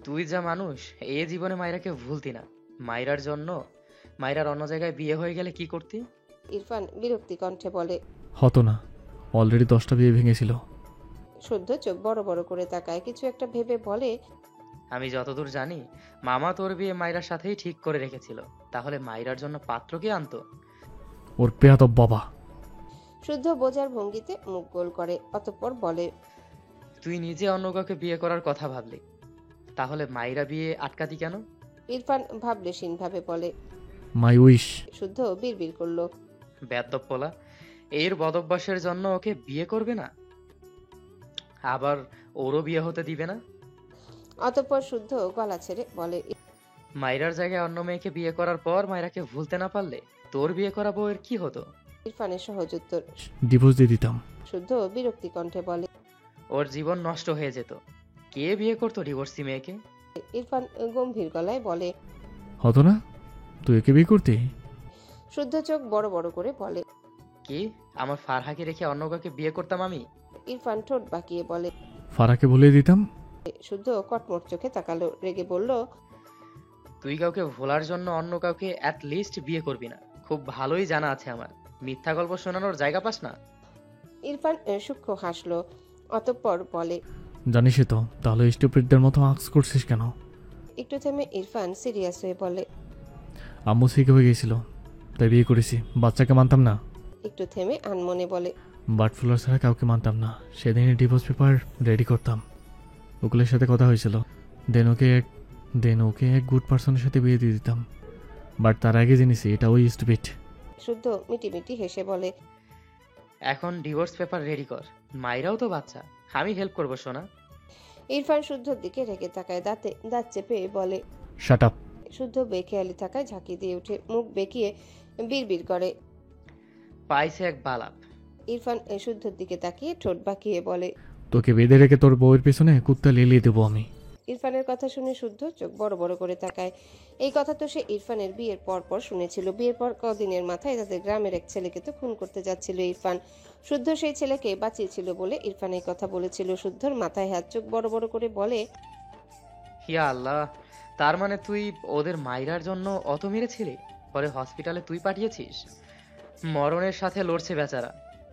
তুই যা মানুষ, এ জীবনে মাইরাকে ভুলতি না। মাইরার জন্য মাইরার অন্য জায়গায় বিয়ে হয়ে গেলে কি করতি? ইরফান বিরক্তি কণ্ঠে বলে। হতো না, অলরেডি 10টা বিয়ে ভেঙেছিল। শুদ্ধ চোখ বড় বড় করে তাকায়, কিছু একটা ভেবে বলে। আমি যতদূর জানি, মামা তোর বিয়ে মাইরার সাথেই ঠিক করে রেখেছিল। তাহলে মাইরার জন্য পাত্র কে আনতো? ওর পেয়াদব বাবা। শুদ্ধ বোঝার ভঙ্গিতে মুখ গোল করে, অতঃপর বলে। তুই নিজে অন্য কাউকে বিয়ে করার কথা ভাবলি, তাহলে মাইরা বিয়ে আটকাতি কেন? ইরফান ভাবলেশীন ভাবে বলে। মাই উইশ। শুদ্ধ বিড়বিড় করলো। বেয়াদ্দপ পোলা, এর বদভ্যাসের জন্য ওকে বিয়ে করবে না, আবার ওরও বিয়ে হতে দিবে না। অতঃপর শুদ্ধ গলা ছেড়ে বলে। মাইরার জায়গায় অন্য মেয়েকে বিয়ে করার পর মাইরাকে ভুলতে না পারলে তোর বিয়ে করা বউয়ের কি হতো? ইরফানের সহজ উত্তর। ডিভোর্স দিয়ে দিতাম। শুদ্ধ বিরক্তি কণ্ঠে বলে। ওর জীবন নষ্ট হয়ে যেত। কে বিয়ে করতো ডিভোর্সি মেয়েকে? ইরফান গম্ভীর গলায় বলে। হতো না, তুই একে বিয়ে করতি? শুদ্ধ চোখ বড় বড় করে বলে। কি, আমার ফারহাকে রেখে অন্য কাউকে বিয়ে করতাম আমি? ইরফান ঠোঁট বাঁকিয়ে বলে। ফারাকে ভুলিয়ে দিতাম। শুদ্ধ কটমট চোখে তাকালো, রেগে বলল। তুই কাউকে ভোলার জন্য অন্য কাউকে অ্যাট লিস্ট বিয়ে করবি না, খুব ভালোই জানা আছে আমার। মিথ্যা গল্প শোনানোর জায়গা পাস না। ইরফান সূক্ষ্ম হাসলো, অতঃপর বলে। জানিসই তো, তাহলে স্টুপিডদের মতো আক্স করছিস কেন? একটু থেমে ইরফান সিরিয়াস হয়ে বলে। আম্মু শিখে হয়ে গেছিল, তাই বিয়ে করেছি। বাচ্চাকে মানতাম না। একটু থেমে আনমনে বলে। বার্ড ফ্লুর ছাড়া কাউকে মানতাম না। সেদিনই ডিভোর্স পেপার রেডি করতাম। উকিলের সাথে কথা হয়েছিল, দেন ওকে এক গুড পার্সনের সাথে বিয়ে দিয়ে দিতাম। বাট তার আগে জেনেছি এটা ওই স্টুপিড। শুদ্ধ মিটিমিটি হেসে বলে। এখন ডিভোর্স পেপার রেডি কর, মাইরাও তো বাচ্চা, আমি হেল্প করবো সোনা। ইরফান শুদ্ধর দিকে রেগে তাকায়, দাঁত চেপে বলে। Shut up. শুদ্ধ বেখেয়ালি থাকায় ঝাঁকি দিয়ে উঠে মুখ বেঁকিয়ে বিড়বিড় করে। পাইছে এক বালাপ। ইরফান শুদ্ধর দিকে তাকিয়ে ঠোঁট বাঁকিয়ে বলে। তোকে বেঁধে রেখে তোর বউয়ের পেছনে কুত্তা লেলিয়ে দেবো আমি। ইরফানের কথা শুনে শুদ্ধ চোখ বড় বড় করে তাকায়। এই কথা তো সে ইরফানের বিয়ের পর পর শুনেছিল। বিয়ের পর কদিনের মাথায় তাদের গ্রামের এক ছেলেকে তো খুন করতে যাচ্ছিল ইরফান। শুদ্ধ সেই ছেলেকে বাঁচিয়েছিল বলে ইরফান এই কথা বলেছিল। শুদ্ধর মাথায় হাত, চোখ বড় বড় করে বলে। হিয়া আল্লাহ, তার মানে তুই ওদের মাইরার জন্য অত মেরেছিলি, পরে হসপিটালে তুই পাঠিয়েছিস। মরণের সাথে লড়ছে বেচারা,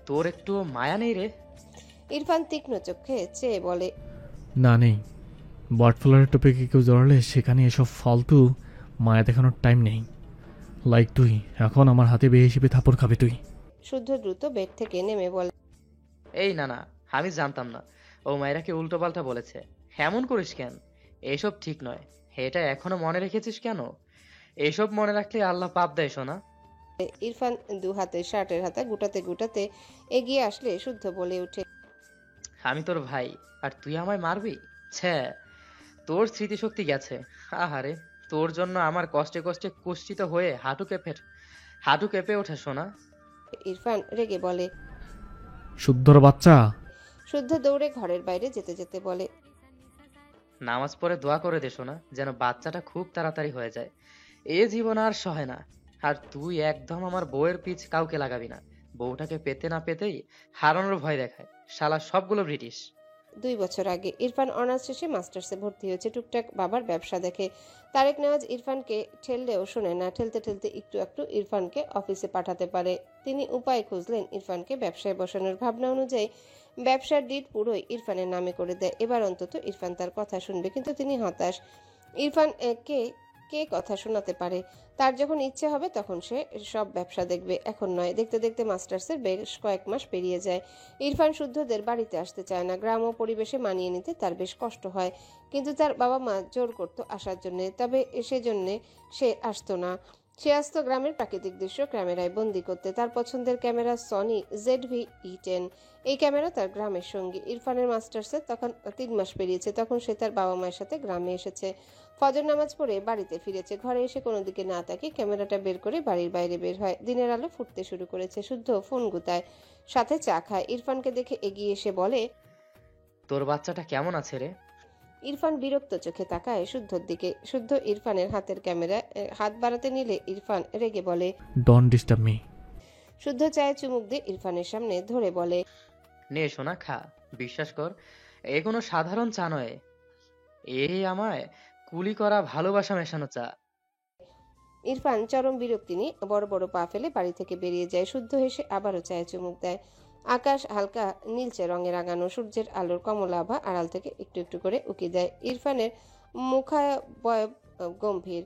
তোর একটু মায়া নেই রে? ইরফান তীক্ষ্ণ চোখে চেয়ে বলে। না নেই। বার্ড ফ্লুরের টপিকে কেউ জড়ালে সেখানে এসব ফালতু মায়া দেখানোর টাইম নেই। লাইক তুই এখন আমার হাতে বেয়ে হিসেবে থাপড় খাবে তুই। শুদ্ধ দ্রুত বেড থেকে নেমে বলে। এই না না, আমি জানতাম না ও মাইরাকে উল্টো পাল্টা বলেছে। এমন করিস কেন? এসব ঠিক নয়। এটা এখনো মনে রেখেছিস কেন? এসব মনে রাখলে আল্লাহ পাপ দেয় সোনা। ইরফান দু হাতে শার্টের হাতা গুটাতে গুটাতে এগিয়ে আসলে শুদ্ধ বলে ওঠে। আমি তোর ভাই, আর তুই আমায় মারবি? ছ্যা, তোর স্মৃতিশক্তি গেছে। আহারে, তোর জন্য আমার কষ্টে কষ্টে কুষ্ঠিত হয়ে হাঁটু কেঁপে ওঠে সোনা। ইরফান রেগে বলে। শুদ্ধর বাচ্চা। শুদ্ধ দৌড়ে ঘরের বাইরে যেতে যেতে বলে। নামাজ পড়ে দোয়া করে দে সোনা, যেন বাচ্চাটা খুব তাড়াতাড়ি হয়ে যায়। এ জীবন আর সহে না। আর তুই একদম আমার বউয়ের পিছ কাউকে লাগাবি না। বউটাকে পেতে না পেতেই হারানোর ভয় দেখায়, শালা সবগুলো ব্রিটিশ। 2 বছর আগে ইরফান অনার্স শেষে মাস্টার্সে ভর্তি হয়েছে। টুকটাক বাবার ব্যবসা দেখে। তারেক নেওয়াজ ইরফানকে ঠেললেও শোনে না। ঠেলতে ঠেলতে একটু একটু ইরফানকে অফিসে পাঠাতে পারে। তিনি উপায় খুঁজলেন ইরফানকে ব্যবসায় বসানোর। ভাবনা অনুযায়ী ব্যবসার ডিড পুরোই ইরফানের নামে করে দেয়। এবার অন্তত ইরফান তার কথা শুনবে, কিন্তু তিনি হতাশ। ইরফান কে কে কথা শোনাতে পারে? তার যখন ইচ্ছে হবে তখন সে সব ব্যবসা দেখবে, এখন নয়। দেখতে দেখতে মাস্টার্সের বেশ কয়েক মাস পেরিয়ে যায়। ইরফান শুদ্ধদের বাড়িতে আসতে চায় না। গ্রাম ও পরিবেশে মানিয়ে নিতে তার বেশ কষ্ট হয়, কিন্তু তার বাবা মা জোর করতো আসার জন্য। তবে সেজন্যে সে আসতো না। সে আসতো গ্রামের প্রাকৃতিক দৃশ্য ক্যামেরায় বন্দি করতে। তার পছন্দের ক্যামেরা সনি ZV-E10। এই ক্যামেরা তার গ্রামের সঙ্গী। ইরফানের মাস্টার্সের তখন 3 মাস পেরিয়েছে। তখন সে তার বাবা মায়ের সাথে গ্রামে এসেছে। ফজর নামাজ পড়ে বাড়িতে ফিরেছে। ঘরে এসে কোনো দিকে না তাকিয়ে ক্যামেরাটা বের করে বাড়ির বাইরে বের হয়। দিনের আলো ফুটতে শুরু করেছে। শুদ্ধ ফোন গুতায়, সাথে চা খায়। ইরফানকে দেখে এগিয়ে এসে বলে। তোর বাচ্চাটা কেমন আছে রে? ইরফান বিরক্ত চোখে তাকায় শুদ্ধর দিকে। শুদ্ধ ইরফানের হাতের ক্যামেরায় হাত বাড়াতে নিলে ইরফান রেগে বলে। Don't disturb me. শুদ্ধ চায়ে চুমুক দিয়ে ইরফানের সামনে ধরে বলে। নে সোনা খা। বিশ্বাস কর, এ কোনো সাধারণ চা নয়, এ আমায় কুলি করা ভালোবাসা মেশানো চা। ইরফান চরম বিরক্তি নিয়ে বড় বড় পা ফেলে বাড়ি থেকে বেরিয়ে যায়। শুদ্ধ হেসে আবারও চায়ে চুমুক দেয়। আকাশ হালকা নীলচে রঙে রাঙানো, সূর্যের আলোর কমলা আভা আড়াল থেকে একটু একটু করে উকি দেয়। ইরফানের মুখাবয়ব গম্ভীর।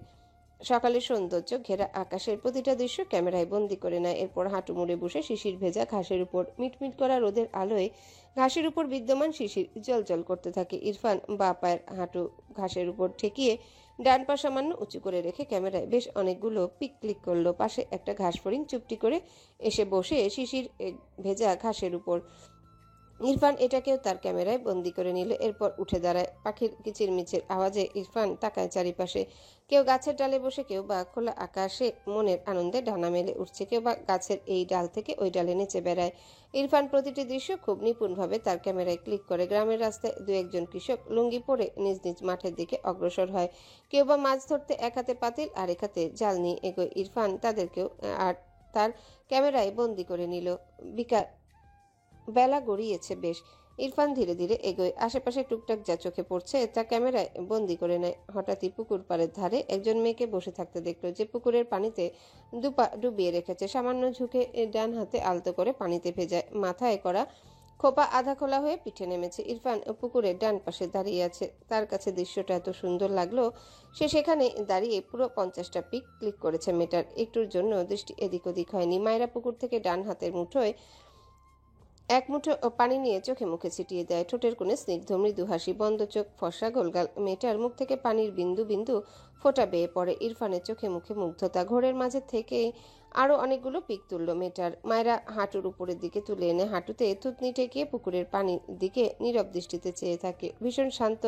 সকালের সৌন্দর্য ঘেরা আকাশের প্রতিটা দৃশ্য ক্যামেরায় বন্দি করে নেয়। এরপর হাঁটু মুড়ে বসে শিশির ভেজা ঘাসের উপর মিটমিট করা রোদের আলোয় ঘাসের উপর বিদ্যমান শিশির জ্বলজ্বল করতে থাকে। ইরফান বা পায়ের হাঁটু ঘাসের উপর ঠেকিয়ে ডান পা সামান্য উঁচু করে রেখে ক্যামেরায় বেশ অনেকগুলো পিক ক্লিক করলো। পাশে একটা ঘাস ফড়িং চুপটি করে এসে বসে শিশির ভেজা ঘাসের উপর। ইরফান এটাকেও তার ক্যামেরায় বন্দি করে নিল। এরপর উঠে দাঁড়ায়। পাখির কিচিরমিচির আওয়াজে ইরফান তাকায় চারিপাশে। কেউ গাছের ডালে বসে, কেউ বা খোলা আকাশে মনের আনন্দে ডানা মেলে উঠছে, কেউ বা গাছের এই ডাল থেকে ওই ডালে নেচে বেড়ায়। ইরফান প্রতিটি দৃশ্য খুব নিপুণভাবে তার ক্যামেরায় ক্লিক করে। গ্রামের রাস্তায় দু একজন কৃষক লুঙ্গি পরে নিজ নিজ মাঠের দিকে অগ্রসর হয়। কেউ বা মাছ ধরতে এক হাতে পাতিল আর এক হাতে জাল নিয়ে এগোয়। ইরফান তাদেরকেও আর তার ক্যামেরায় বন্দি করে নিল। বিকাল বেলা গড়িয়েছে বেশ। ইরফান ধীরে ধীরে এগোয়। আশেপাশে টুকটাক যা চোখে পড়ছে তা ক্যামেরায় বন্দি করে নেয়। হঠাৎই পুকুর পাড়ের ধারে একজন মেয়েকে বসে থাকতে দেখলো, যে পুকুরের পানিতে দুপা ডুবিয়ে রেখেছে। সামান্য ঝুঁকে ডান হাতে আলতো করে পানিতে ভেজায়। মাথায় করা খোপা আধা খোলা হয়ে পিঠে নেমেছে। ইরফান পুকুরের ডান পাশে দাঁড়িয়ে আছে। তার কাছে দৃশ্যটা এত সুন্দর লাগলো, সে সেখানে দাঁড়িয়ে পুরো 50টা পিক ক্লিক করেছে। মেয়েটার একটুর জন্য দৃষ্টি এদিক ওদিক হয়নি। মায়েরা পুকুর থেকে ডান হাতের মুঠোয় এক মুঠো পানি নিয়ে চোখে মুখে ছিটিয়ে দেয়। ঠোঁটের কোণে স্নিগ্ধ মৃদু হাসি, বন্ধ চোখ, ফর্সা গোলগাল। মেয়েটার মুখ থেকে পানির বিন্দু বিন্দু ফোঁটা বেয়ে পড়ে। ইরফানের চোখে মুখে মুগ্ধতা। ঘোরের মাঝে থেকে আরো অনেকগুলো পিক তুললো মেয়েটার। মায়েরা হাঁটুর উপরের দিকে তুলে এনে হাঁটুতে থুতনি ঠেকিয়ে পুকুরের পানির দিকে নীরব দৃষ্টিতে চেয়ে থাকে। ভীষণ শান্ত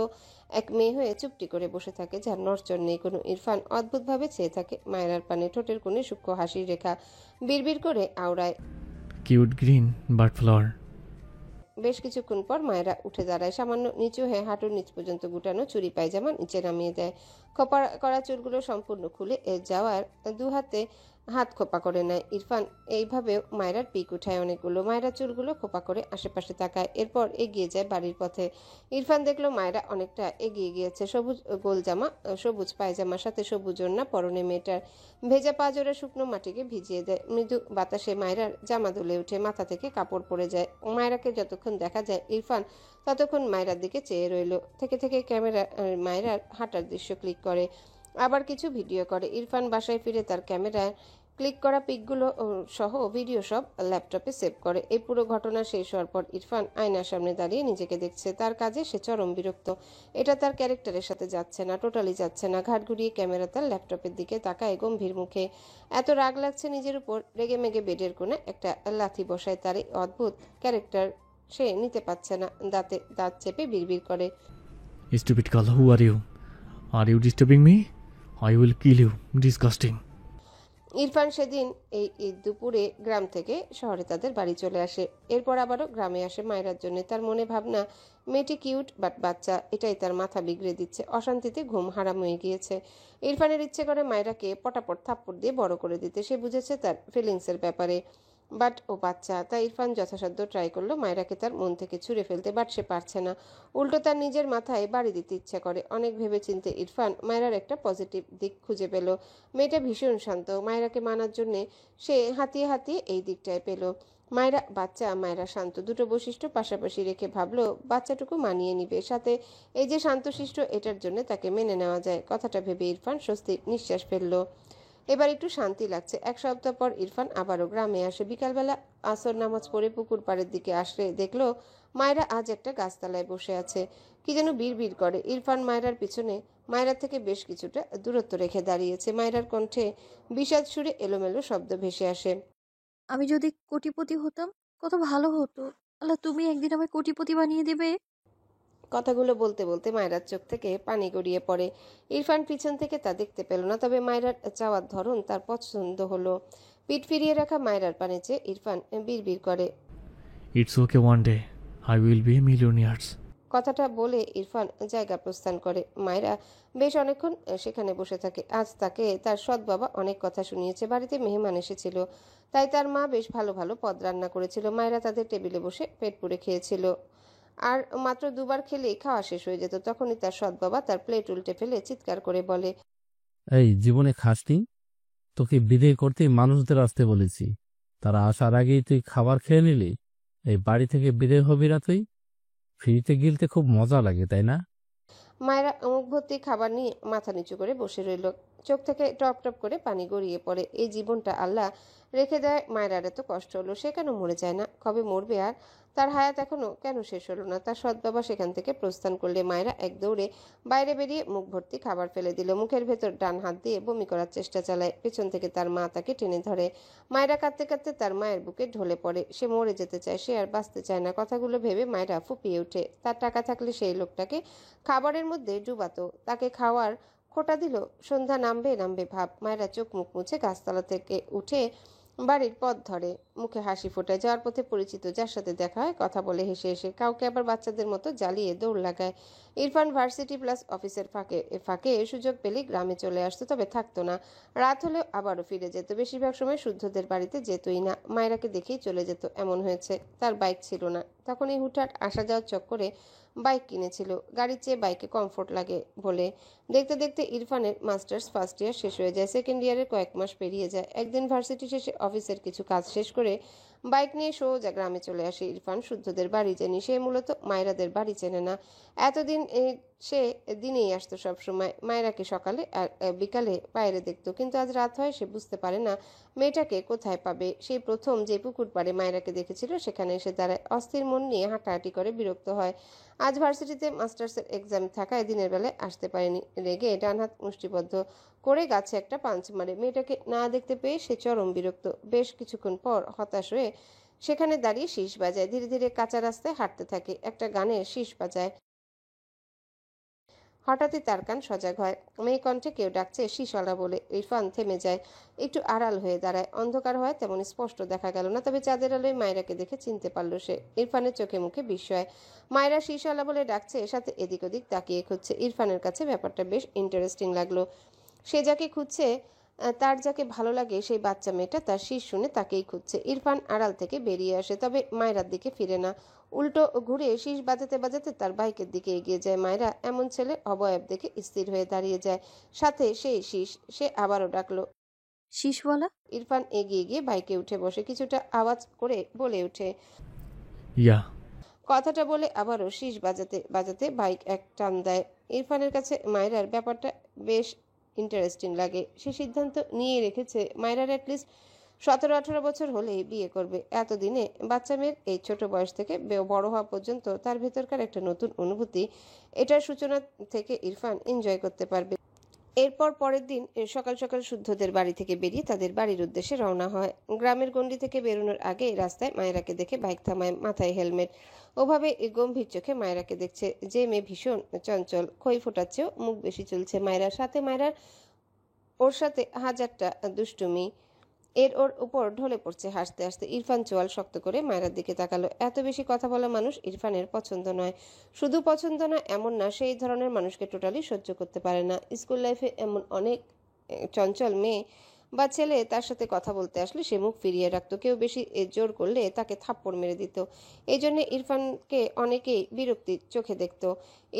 এক মেয়ে হয়ে চুপটি করে বসে থাকে, যার নড়চড় নেই কোনো। ইরফান অদ্ভুতভাবে চেয়ে থাকে মায়েরার পানে। ঠোঁটের কোণে সূক্ষ্ম হাসির রেখা বিড়বিড় করে আওড়ায়। Cute green bird flower. বেশ কিছুক্ষণ পর মায়েরা উঠে দাঁড়ায়। সামান্য নিচু হয়ে হাঁটুর নিচ পর্যন্ত গুটানো চুরি পায়জামা নিচে নামিয়ে দেয়। খোপা করা চুলগুলো সম্পূর্ণ খুলে যাওয়ার দু হাতে হাত খোপা করে নেয়। ইরফান এইভাবেও মায়েরার পিক উঠায় অনেকগুলো। মায়েরা চুলগুলো খোপা করে আশেপাশে তাকায়। এরপর এগিয়ে যায় বাড়ির পথে। ইরফান দেখলো মায়েরা অনেকটা এগিয়ে গিয়েছে। সবুজ গোল জামা, সবুজ পায়জামার সাথে সবুজ ওড়না পরনে। মেয়েটার ভেজা পা জোড়া শুকনো মাটিকে ভিজিয়ে দেয়। মৃদু বাতাসে মায়েরার জামা দুলে উঠে, মাথা থেকে কাপড় পড়ে যায়। মায়েরাকে যতক্ষণ দেখা যায় ইরফান ততক্ষণ মায়েরার দিকে চেয়ে রইল। থেকে থেকে ক্যামেরা মায়েরার হাঁটার দৃশ্য ক্লিক করে, আবার কিছু ভিডিও করে। ইরফান বাসায় ফিরে তার ক্যামেরায় ক্লিক করা পিকগুলো সহ ভিডিও সব ল্যাপটপে সেভ করে। এই পুরো ঘটনা শেষ হওয়ার পর ইরফান আয়নার সামনে দাঁড়িয়ে নিজেকে দেখছে। তার কাজে সে চরম বিরক্ত। এটা তার ক্যারেক্টারের সাথে যাচ্ছে না, টোটালি যাচ্ছে না। ঘাট ঘুরিয়ে ক্যামেরা তার ল্যাপটপের দিকে তাকায় গম্ভীর মুখে। এত রাগ লাগছে নিজের উপর, রেগে মেগে বেডের কোণে একটা লাথি বসায়। তার এই অদ্ভুত ক্যারেক্টার সে নিতে পারছে না। দাঁতে দাঁত চেপে বিড়বিড় করে। Stupid girl, who are you? Are you disturbing me? I will kill you. Disgusting. Irfan সেদিন এই দুপুরে গ্রাম থেকে শহরে তাদের বাড়ি চলে আসে। এরপর আবারও গ্রামে আসে মায়েরার জন্য। তার মনে ভাবনা, মেয়েটি কিউট বাট বাচ্চা, এটাই তার মাথা বিগড়ে দিচ্ছে। অশান্তিতে ঘুম হারাম হয়ে গিয়েছে। ইরফানের ইচ্ছে করে মায়েরাকে পটাপট থাপ্পড় দিয়ে বড় করে দিতে। সে বুঝেছে তার ফিলিংসের ব্যাপারে, বাট ও বাচ্চা। তাই ইরফান যথাসাধ্য ট্রাই করলো মায়েরাকে তার মন থেকে ছুঁড়ে ফেলতে, বাট সে পারছে না। উল্টো তার নিজের মাথায় বাড়ি দিতে ইচ্ছা করে। অনেক ভেবেচিন্তে ইরফান মায়েরার একটা পজিটিভ দিক খুঁজে পেল। মেয়েটা ভীষণ শান্ত। মায়েরাকে মানার জন্যে সে হাতিয়ে হাতিয়ে এই দিকটায় পেল। মায়েরা বাচ্চা, মায়েরা শান্ত, দুটো বৈশিষ্ট্য পাশাপাশি রেখে ভাবলো বাচ্চাটুকু মানিয়ে নিবে। সাথে এই যে শান্তশিষ্ট, এটার জন্য তাকে মেনে নেওয়া যায়। কথাটা ভেবে ইরফান স্বস্তির নিঃশ্বাস ফেললো। এবার একটু শান্তি লাগছে। এক সপ্তাহ পর ইরফান আবারও গ্রামে আসে। বিকালবেলা আসর নামাজ পড়ে পুকুর পাড়ের দিকে আসলে দেখলো মায়েরা আজ একটা গাছতলায় বসে আছে। কি যেন বিড়বিড় করে। ইরফান মায়েরার পিছনে মায়েরার থেকে বেশ কিছুটা দূরত্ব রেখে দাঁড়িয়েছে। মায়েরার কণ্ঠে বিষাদ সুরে এলোমেলো শব্দ ভেসে আসে। আমি যদি কোটিপতি হতাম কত ভালো হতো। আল্লাহ, তুমি একদিন আমায় কোটিপতি বানিয়ে দেবে। কথাগুলো বলতে বলতে মায়েরার চোখ থেকে পানি গড়িয়ে পড়ে। ইরফান পিছন থেকে তা দেখতে পেল না, তবে মায়েরার চাওয়ার ধরন তার পছন্দ হলো। পিঠ ফিরিয়ে রাখা মায়েরার পানে চেয়ে ইরফান বিড়বিড় করে। It's okay, one day I will B A মিলিয়নিয়ার্স। কথাটা বলে ইরফান জায়গা প্রস্থান করে। মায়েরা বেশ অনেকক্ষণ সেখানে বসে থাকে। আজ তাকে তার সৎ বাবা অনেক কথা শুনিয়েছে। বাড়িতে মেহমান এসেছিল, তাই তার মা বেশ ভালো ভালো পদ রান্না করেছিল। মায়েরা তাদের টেবিলে বসে পেট পুড়ে খেয়েছিল। আর মাত্র দুবার খেলেই খাওয়া শেষ হয়ে যেত। তখনই তার সৎ বাবা তার প্লেট উল্টে ফেলে চিৎকার করে বলে, এই জীবনে খাসনি? তোকে বিয়ে করতেই মানুষদের আসতে বলেছি, তারা আসার আগেই তুই খাবার খেয়ে নিলি। এই বাড়ি থেকে বিদেয় হবি না তুই? ফ্রিতে গিলতে খুব মজা লাগে, তাই না? মায়েরা মুখ ভর্তি খাবার নিয়ে মাথা নিচু করে বসে রইল। চোখ থেকে টপ টপ করে পানি গড়িয়ে পড়ে। এই জীবনটা আল্লাহ রেখে দেয় মায়েরার এত কষ্ট হলো, সে কেন মরে যায় না? কবে মরবে? আর তার হায়াত এখনো কেন শেষ হলো না? তার সৎ বাবা সেখান থেকে প্রস্থান করলে মায়েরা এক দৌড়ে বাইরে বেরিয়ে মুখ ভর্তি খাবার ফেলে দিল। মুখের ভেতর ডান হাত দিয়ে বমি করার চেষ্টা চালায়। পেছন থেকে তার মা তাকে টেনে ধরে। মায়েরা কাঁদতে কাঁদতে তার মায়ের বুকে ঢলে পড়ে। সে মরে যেতে চায়, সে আর বাঁচতে চায় না। কথাগুলো ভেবে মায়েরা ফুপিয়ে ওঠে। তার টাকা থাকলে সেই লোকটাকে খাবারের মধ্যে ডুবাতো, তাকে খাওয়ার খোটা দিল। সন্ধ্যা নামবে নামবে ভাব। মায়েরা চোখ মুখ মুছে গাছতলা থেকে উঠে বাড়ির পথ ধরে। মুখে হাসি ফোটায়। যাওয়ার পথে পরিচিত যার সাথে দেখা হয় কথা বলে হেসে হেসে। কাউকে আবার বাচ্চাদের মতো জ্বালিয়ে দৌড় লাগায়। ইরফান ভার্সিটি প্লাস অফিসের ফাঁকে সুযোগ পেলে গ্রামে চলে আসতো, তবে থাকতো না। রাত হলেও আবারও ফিরে যেত। বেশিরভাগ সময় শুদ্ধদের বাড়িতে যেতই না, মায়েরাকে দেখেই চলে যেত। এমন হয়েছে তার বাইক ছিল না, তখনই হুটহাট আসা যাওয়ার চক্করে বাইক কিনেছিল। গাড়ির চেয়ে বাইকে কমফোর্ট লাগে বলে। দেখতে দেখতে ইরফানের মাস্টার্স ফার্স্ট ইয়ার শেষ হয়ে যায়। সেকেন্ড ইয়ারের কয়েক মাস পেরিয়ে যায়। একদিন ভার্সিটি শেষে অফিসের কিছু কাজ শেষ করে বাইক নিয়ে সোজা গ্রামে চলে আসে ইরফান। শুদ্ধদের বাড়ি চেনে সে, মূলত মায়েরাদের বাড়ি চেনে না। এতদিন সে দিনেই আসতো সব সময়। মায়েরাকে সকালে আর বিকালে বাইরে দেখতো, কিন্তু আজ রাত হয় সে বুঝতে পারে না মেয়েটাকে কোথায় পাবে। সেই প্রথম যে পুকুর পাড়ে মায়েরাকে দেখেছিল সেখানে এসে দাঁড়ায়। অস্থির মন নিয়ে হাঁটাহাঁটি করে বিরক্ত হয়। আজ ভার্সিটিতে মাস্টার্সের এক্সাম থাকায় দিনের বেলায় আসতে পারেনি। রেগে ডান হাত মুষ্টিবদ্ধ করে গাছে একটা পাঞ্চ মারে। মেয়েটাকে না দেখতে পেয়ে সে চরম বিরক্ত। বেশ কিছুক্ষণ পর হতাশ হয়ে সেখানে দাঁড়িয়ে শীষ বাজায়। ধীরে ধীরে কাঁচা রাস্তায় হাঁটতে থাকে। একটা গানের শীষ বাজায়। হঠাৎই তার কান সজাগ হয়। মেয়ে কণ্ঠে কেউ ডাকছে শীষওয়ালা বলে। ইরফান থেমে যায়, একটু আড়াল হয়ে দাঁড়ায়। অন্ধকার হয়, তেমন স্পষ্ট দেখা গেল না, তবে চাঁদের আলোয় মায়েরাকে দেখে চিনতে পারল সে। ইরফানের চোখে মুখে বিস্ময়। মায়েরা শীষওয়ালা বলে ডাকছে, সাথে এদিক ওদিক তাকিয়ে খুঁজছে। ইরফানের কাছে ব্যাপারটা বেশ ইন্টারেস্টিং লাগলো। সে যাকে খুঁজছে, তার যাকে ভালো লাগে, সেই বাচ্চা মেয়েটা তার শীষ শুনে তাকেই খুঁজছে। ইরফান আড়াল থেকে বেরিয়ে আসে, তবে মায়েরার দিকে ফিরে না। উল্টো ঘুরে শীষ বাজাতে বাজাতে তার বাইকের দিকে এগিয়ে যায়। মায়েরা এমন ছেলে অবয়ব দেখে স্থির হয়ে দাঁড়িয়ে যায়। সাথে সেই শীষ। সে আবারও ডাকলো। শীষওয়ালা। ইরফান এগিয়ে গিয়ে বাইকে উঠে বসে কিছুটা আওয়াজ করে বলে ওঠে। ইয়া। কথাটা বলে আবারও শীষ বাজাতে বাজাতে বাইক এক টান দেয়। ইরফানের কাছে মায়েরার ব্যাপারটা বেশ ইন্টারেস্টিং লাগে। সে সিদ্ধান্ত নিয়ে রেখেছে মায়েরার অ্যাটলিস্ট 17-18 বছর হলেই বিয়ে করবে। এতদিনে বাচ্চা মেয়ের এই ছোট বয়স থেকে বড় হওয়া পর্যন্ত তার ভেতরকার একটা নতুন অনুভূতি, এটার সূচনা থেকে ইরফান এনজয় করতে পারবে। এরপর পরের দিন সকাল সকাল শুদ্ধদের বাড়ি থেকে বেরিয়ে তাদের বাড়ির উদ্দেশ্যে রওনা হয়। গ্রামের গণ্ডি থেকে বেরোনোর আগে রাস্তায় মায়েরাকে দেখে বাইক থামায়, মাথায় হেলমেট। ওভাবে গম্ভীর চোখে মায়েরাকে দেখছে। যে মেয়ে ভীষণ চঞ্চল, খই ফোটাচ্ছেও মুখ বেশি চলছে মায়েরার সাথে। মায়েরার ওর সাথে হাজারটা দুষ্টুমি, ওর উপর ঢলে পড়ছে হাসতে হাসতে। ইরফান চোয়াল শক্ত করে মায়েরার দিকে তাকালো। এত বেশি কথা বলা মানুষ ইরফানের পছন্দ নয়। শুধু পছন্দ নয় এমন না, সেই ধরনের মানুষকে টোটালি সহ্য করতে পারে না। স্কুল লাইফে এমন অনেক চঞ্চল মেয়ে বা ছেলে তার সাথে কথা বলতে আসলে সে মুখ ফিরিয়ে রাখতো। কেউ বেশি জোর করলে তাকে থাপ্পড় মেরে দিত। এই জন্য ইরফানকে অনেকেই বিরক্তির চোখে দেখত।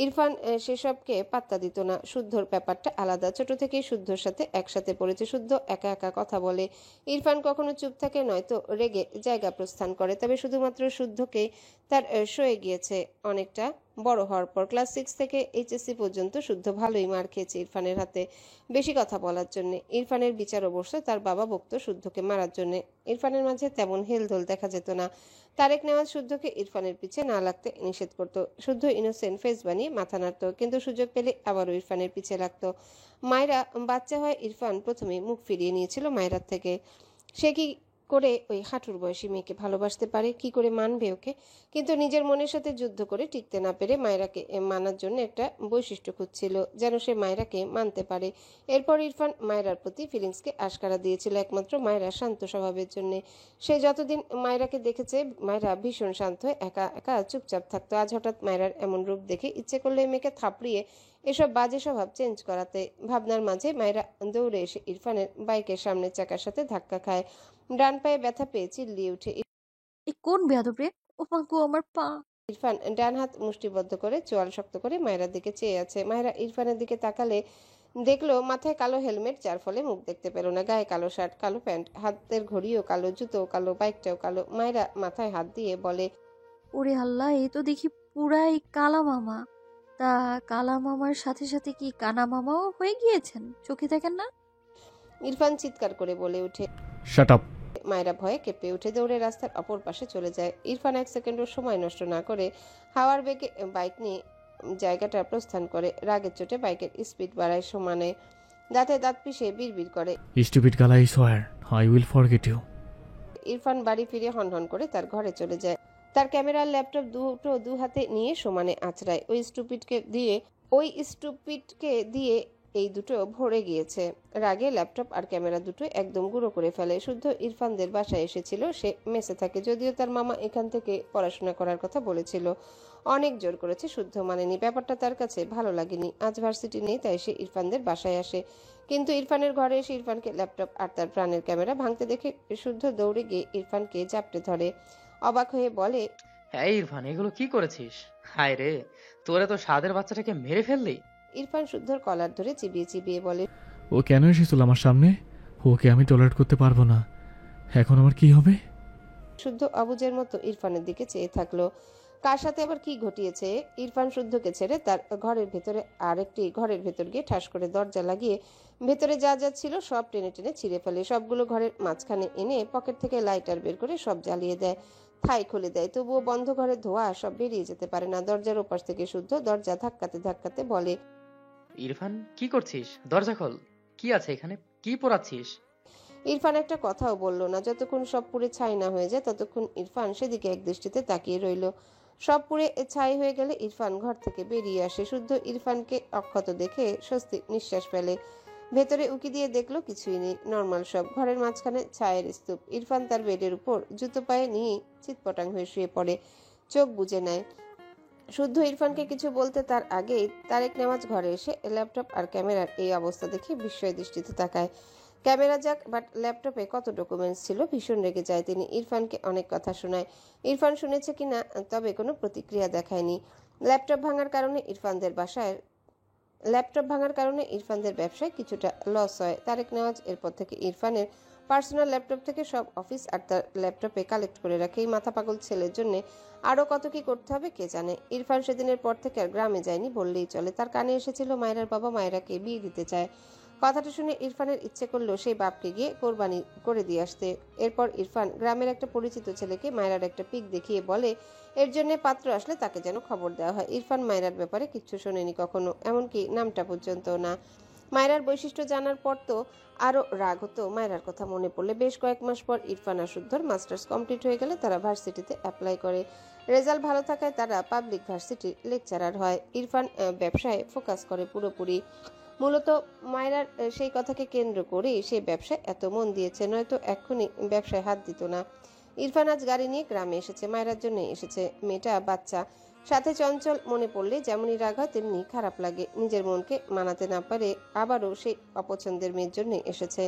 ইরফান সেসবকে পাত্তা দিত না। শুদ্ধর ব্যাপারটা আলাদা। ছোট থেকেই শুদ্ধর সাথে একসাথে পড়েছে। শুদ্ধ একা একা কথা বলে। ইরফান কখনো চুপ থাকে, নয়তো রেগে জায়গা প্রস্থান করে। তবে শুধুমাত্র শুদ্ধকেই তার সয়ে গিয়েছে অনেকটা। বড় হওয়ার পর ক্লাস 6 থেকে এইচএসসি পর্যন্ত শুদ্ধ ভালোই মার খেয়েছে ইরফানের হাতে, বেশি কথা বলার জন্য। ইরফানের বিচার অবশ্য তার বাবা বকতো শুদ্ধকে মারার জন্য। ইরফানের মাঝে তেমন হেলদোল দেখা যেত না। তারেক নেওয়াজ শুদ্ধকে ইরফানের পিছে না লাগতে নিষেধ করত। শুদ্ধ ইনোসেন্ট ফেস বানিয়ে মাথা নাড়ত, কিন্তু সুযোগ পেলে আবারও ইরফানের পিছে লাগতো। মায়েরা বাচ্চা হয় ইরফান প্রথমে মুখ ফিরিয়ে নিয়েছিল মায়েরার থেকে। সে কি করে ওই হাঁটুর বয়সী মেয়েকে ভালোবাসতে পারে, কি করে মানবে ওকে? কিন্তু নিজের মনের সাথে যুদ্ধ করে টিকতে না পেরে মায়রাকে মানার জন্য একটা বৈশিষ্ট্য খুঁজছিল, যেন সে মায়রাকে মানতে পারে। এরপর ইরফান মায়রার প্রতি ফিলিংসকে আশকারা দিয়েছিল একমাত্র মায়রা শান্ত স্বভাবের জন্য। সে যতদিন মায়রাকে দেখেছে মায়রা ভীষণ শান্ত হয়ে একা একা চুপচাপ থাকতো। আজ হঠাৎ মায়রার এমন রূপ দেখে ইচ্ছে করলে এই মেয়েকে থাপড়িয়ে এসব বাজে স্বভাব চেঞ্জ করাতে। ভাবনার মাঝে মায়রা দৌড়ে এসে ইরফানের বাইকের সামনের চাকার সাথে ধাক্কা খায়। ডান পায়ে ব্যথা পেয়ে চিল্লিয়ে উঠে। এই কোন বেয়াদব রে? ও মা গো, আমার পা! ইরফান ডান হাত মুষ্টিবদ্ধ করে চোয়াল শক্ত করে মায়রার দিকে চেয়ে আছে। মায়রা ইরফানের দিকে তাকালে দেখলো মাথায় কালো হেলমেট, যার ফলে মুখ দেখতে পেল না। গায়ে কালো শার্ট, কালো প্যান্ট, হাতের ঘড়িও কালো, জুতো কালো, বাইকটাও কালো। মায়রা মাথায় হাত দিয়ে বলে, ওরে আল্লাহ, এই তো দেখি পুরাই কালা মামা। তা কালা মামার সাথে সাথে কি কানা মামাও হয়ে গিয়েছেন? চোখে দেখেন না? ইরফান চিৎকার করে বলে উঠে। Shut up. মায়রা ভয়ে কেঁপে উঠে দৌড়ে রাস্তার অপর পাশে চলে যায়। ইরফান এক সেকেন্ডও সময় নষ্ট না করে হাওয়ার বেগে বাইক নিয়ে জায়গাটা প্রস্থান করে। রাগের চোটে বাইকের স্পিড বাড়ায় সমানে। দাঁতে দাঁত পিষে বিড়বিড় করে। Stupid girl, I swear I will forget you. Irfan বাড়ি ফিরে হনহন করে তার ঘরে চলে যায়। তার ক্যামেরা ল্যাপটপ দুটো দু হাতে নিয়ে সমানে আঁচড়ায়। ওই স্টুপিডকে দিয়ে এই দুটো ভরে গিয়েছে। রাগে ল্যাপটপ আর ক্যামেরা দুটো একদম গুঁড়ো করে ফেলে। শুদ্ধ ইরফানদের বাসায় এসেছিল, সে মেসে থাকে। যদিও তার মামা এখান থেকে পড়াশোনা করার কথা বলেছিল, অনেক জোর করেছে, শুদ্ধ মানেনি। ব্যাপারটা তার কাছে ভালো লাগেনি। আজ ভার্সিটি নেই, তাই সে ইরফানদের বাসায় আসে। কিন্তু ইরফানের ঘরে এসে ইরফানকে ল্যাপটপ আর তার প্রাণের ক্যামেরা ভাঙতে দেখে শুদ্ধ দৌড়ে গিয়ে ইরফানকে জাপটে ধরে। অবাক হয়ে বলে, হ্যাঁ ইরফান, এগুলো কি করেছিস? হায় রে, তোরে তো স্বাদের বাচ্চাটাকে মেরে ফেললি। ইরফান শুদ্ধর কলার ধরে চিবিয়ে চিবিয়ে বলে, ও কেন এসেছিল আমার সামনে? ওকে আমি টলারেট করতে পারবো না। এখন আমার কি হবে? শুদ্ধ অবুঝের মতো ইরফানের দিকে চেয়ে থাকলো। কার সাথে আবার কি ঘটিয়েছে? ইরফান শুদ্ধকে ছেড়ে তার ঘরের ভেতরে আরেকটি ঘরের ভেতর গিয়ে ঠাস করে দরজা লাগিয়ে ভেতরে যা যা ছিল সব টেনে টেনে ছিঁড়ে ফেলে। সবগুলো ঘরের মাঝখানে এনে পকেট থেকে লাইটার বের করে সব জ্বালিয়ে দেয়, থাই খুলে দেয়। তবুও বন্ধ ঘরের ধোঁয়া সব বেরিয়ে যেতে পারে না। দরজার ওপাশ থেকে শুদ্ধ দরজা ধাক্কাতে ধাক্কাতে বলে, ইরফান, কি করছিস? দরজা খোল। কি আছে এখানে? কি পোড়াচ্ছিস? ইরফান একটা কথাও বলল না। যতক্ষণ সব পুড়ে ছাই না হয়ে যায় ততক্ষণ ইরফান সেদিকে এক দৃষ্টিতে তাকিয়ে রইল। সব পুড়ে ছাই হয়ে গেলে ইরফান ঘর থেকে বেরিয়ে আসে। শুদ্ধ ইরফানকে অক্ষত দেখে স্বস্তি নিঃশ্বাস ফেলে। ভেতরে উকি দিয়ে দেখলো কিছুই নেই, নর্মাল সব। ঘরের মাঝখানে ছায়ের স্তূপ। ইরফান তার বেডের উপর জুতো পায়ে নিয়ে চিৎপটাং হয়ে শুয়ে পড়ে, চোখ বুজে নেয়। শুদ্ধ ইরফানকে কিছু বলতে তার আগেই তারেক নেওয়াজ ঘরে এসে ল্যাপটপ আর ক্যামেরার এই অবস্থা দেখে বিস্ময় দৃষ্টিতে তাকায়। ক্যামেরা যাক, বাট ল্যাপটপে কত ডকুমেন্টস ছিল। ভীষণ রেগে যায় তিনি। ইরফানকে অনেক কথা শোনায়। ইরফান শুনেছে কিনা তবে কোনো প্রতিক্রিয়া দেখায়নি। ল্যাপটপ ভাঙার কারণে ইরফানদের ব্যবসায় কিছুটা লস হয়। তারেক নেওয়াজ এরপর থেকে ইরফানের পার্সোনাল ল্যাপটপ থেকে সব অফিস আর তার ল্যাপটপে কালেক্ট করে রাখে। এই মাথা পাগল ছেলের জন্য আরও কত কি করতে হবে কে জানে। ইরফান সেদিনের পর থেকে আর গ্রামে যায়নি বললেই চলে। তার কানে এসেছিল মায়রার বাবা মায়রাকে বিয়ে দিতে চায়। কথাটা শুনে ইরফানের ইচ্ছে করলো সেই বাপকে গিয়ে কোরবানি করে দিয়ে আসতে। এরপর ইরফান গ্রামের একটা পরিচিত ছেলেকে মায়রার একটা পিক দেখিয়ে বলে এর জন্য পাত্র আসলে তাকে যেন খবর দেওয়া হয়। ইরফান মায়রার ব্যাপারে কিচ্ছু শোনেনি কখনো, এমনকি নামটা পর্যন্ত না। মায়রার বৈশিষ্ট্য জানার পর তো আরও রাগ হতো মায়রার কথা মনে পড়লে। বেশ কয়েক মাস পর ইরফান আর শুদ্ধর মাস্টার্স কমপ্লিট হয়ে গেলে তারা ভার্সিটিতে অ্যাপ্লাই করে। রেজাল্ট ভালো থাকায় তারা পাবলিক ভার্সিটির লেকচারার হয়। ইরফান ব্যবসায় ফোকাস করে পুরোপুরি। মূলত মায়রার সেই কথাকে কেন্দ্র করেই সে ব্যবসায় এত মন দিয়েছে, নয়তো এক্ষুনি ব্যবসায় হাত দিত না। ইরফান আজ গাড়ি নিয়ে গ্রামে এসেছে, মায়রার জন্য এসেছে। মেয়েটা বাচ্চা, সাথে চঞ্চল। মনে পড়লে যেমনই রাগ হয় তেমনি খারাপ লাগে। নিজের মনকে মানাতে না পারে আবারও সেই অপছন্দের মেয়ের জন্য এসেছে।